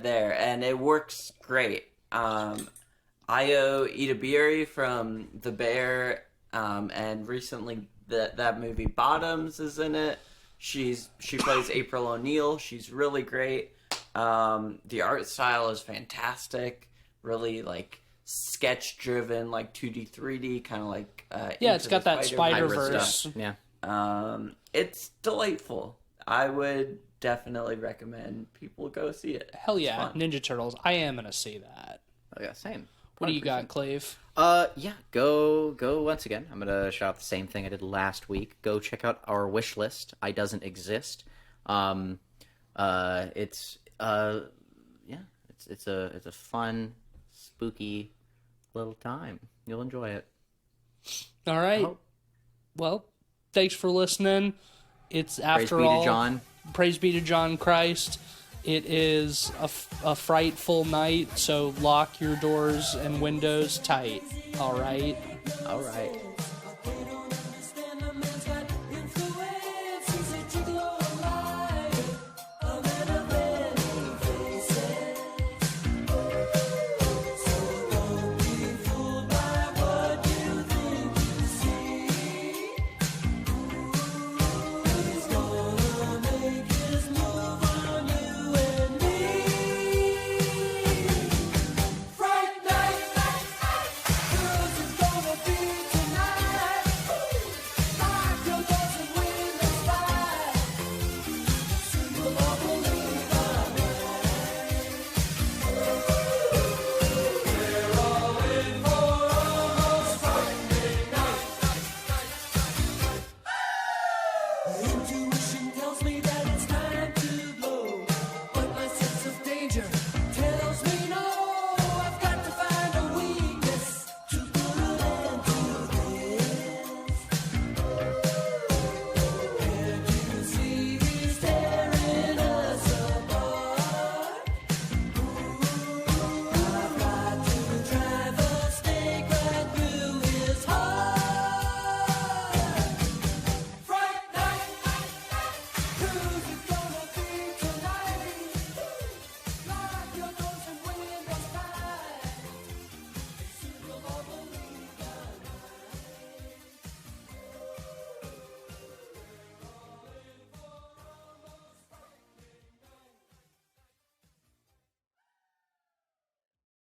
there, and it works great. Io Itabiri from The Bear, and recently that movie Bottoms is in it. She plays April O'Neil. She's really great. The art style is fantastic. Really like sketch driven, like 2D, 3D, kind of like Yeah, it's got that Hybrid Spider-Verse. stuff. Yeah. It's delightful. I would definitely recommend people go see it. Hell It's yeah, fun. Ninja Turtles. I am gonna see that. Oh yeah, same. What do you got, Clave? Yeah, go once again. I'm gonna shout out the same thing I did last week. Go check out our wish list. I Doesn't Exist. It's it's a fun, spooky little time. You'll enjoy it. All right. Oh. Well, thanks for listening. It's Praise after be all. to John. Praise be to John Christ. It is a frightful night, so lock your doors and windows tight. All right. All right.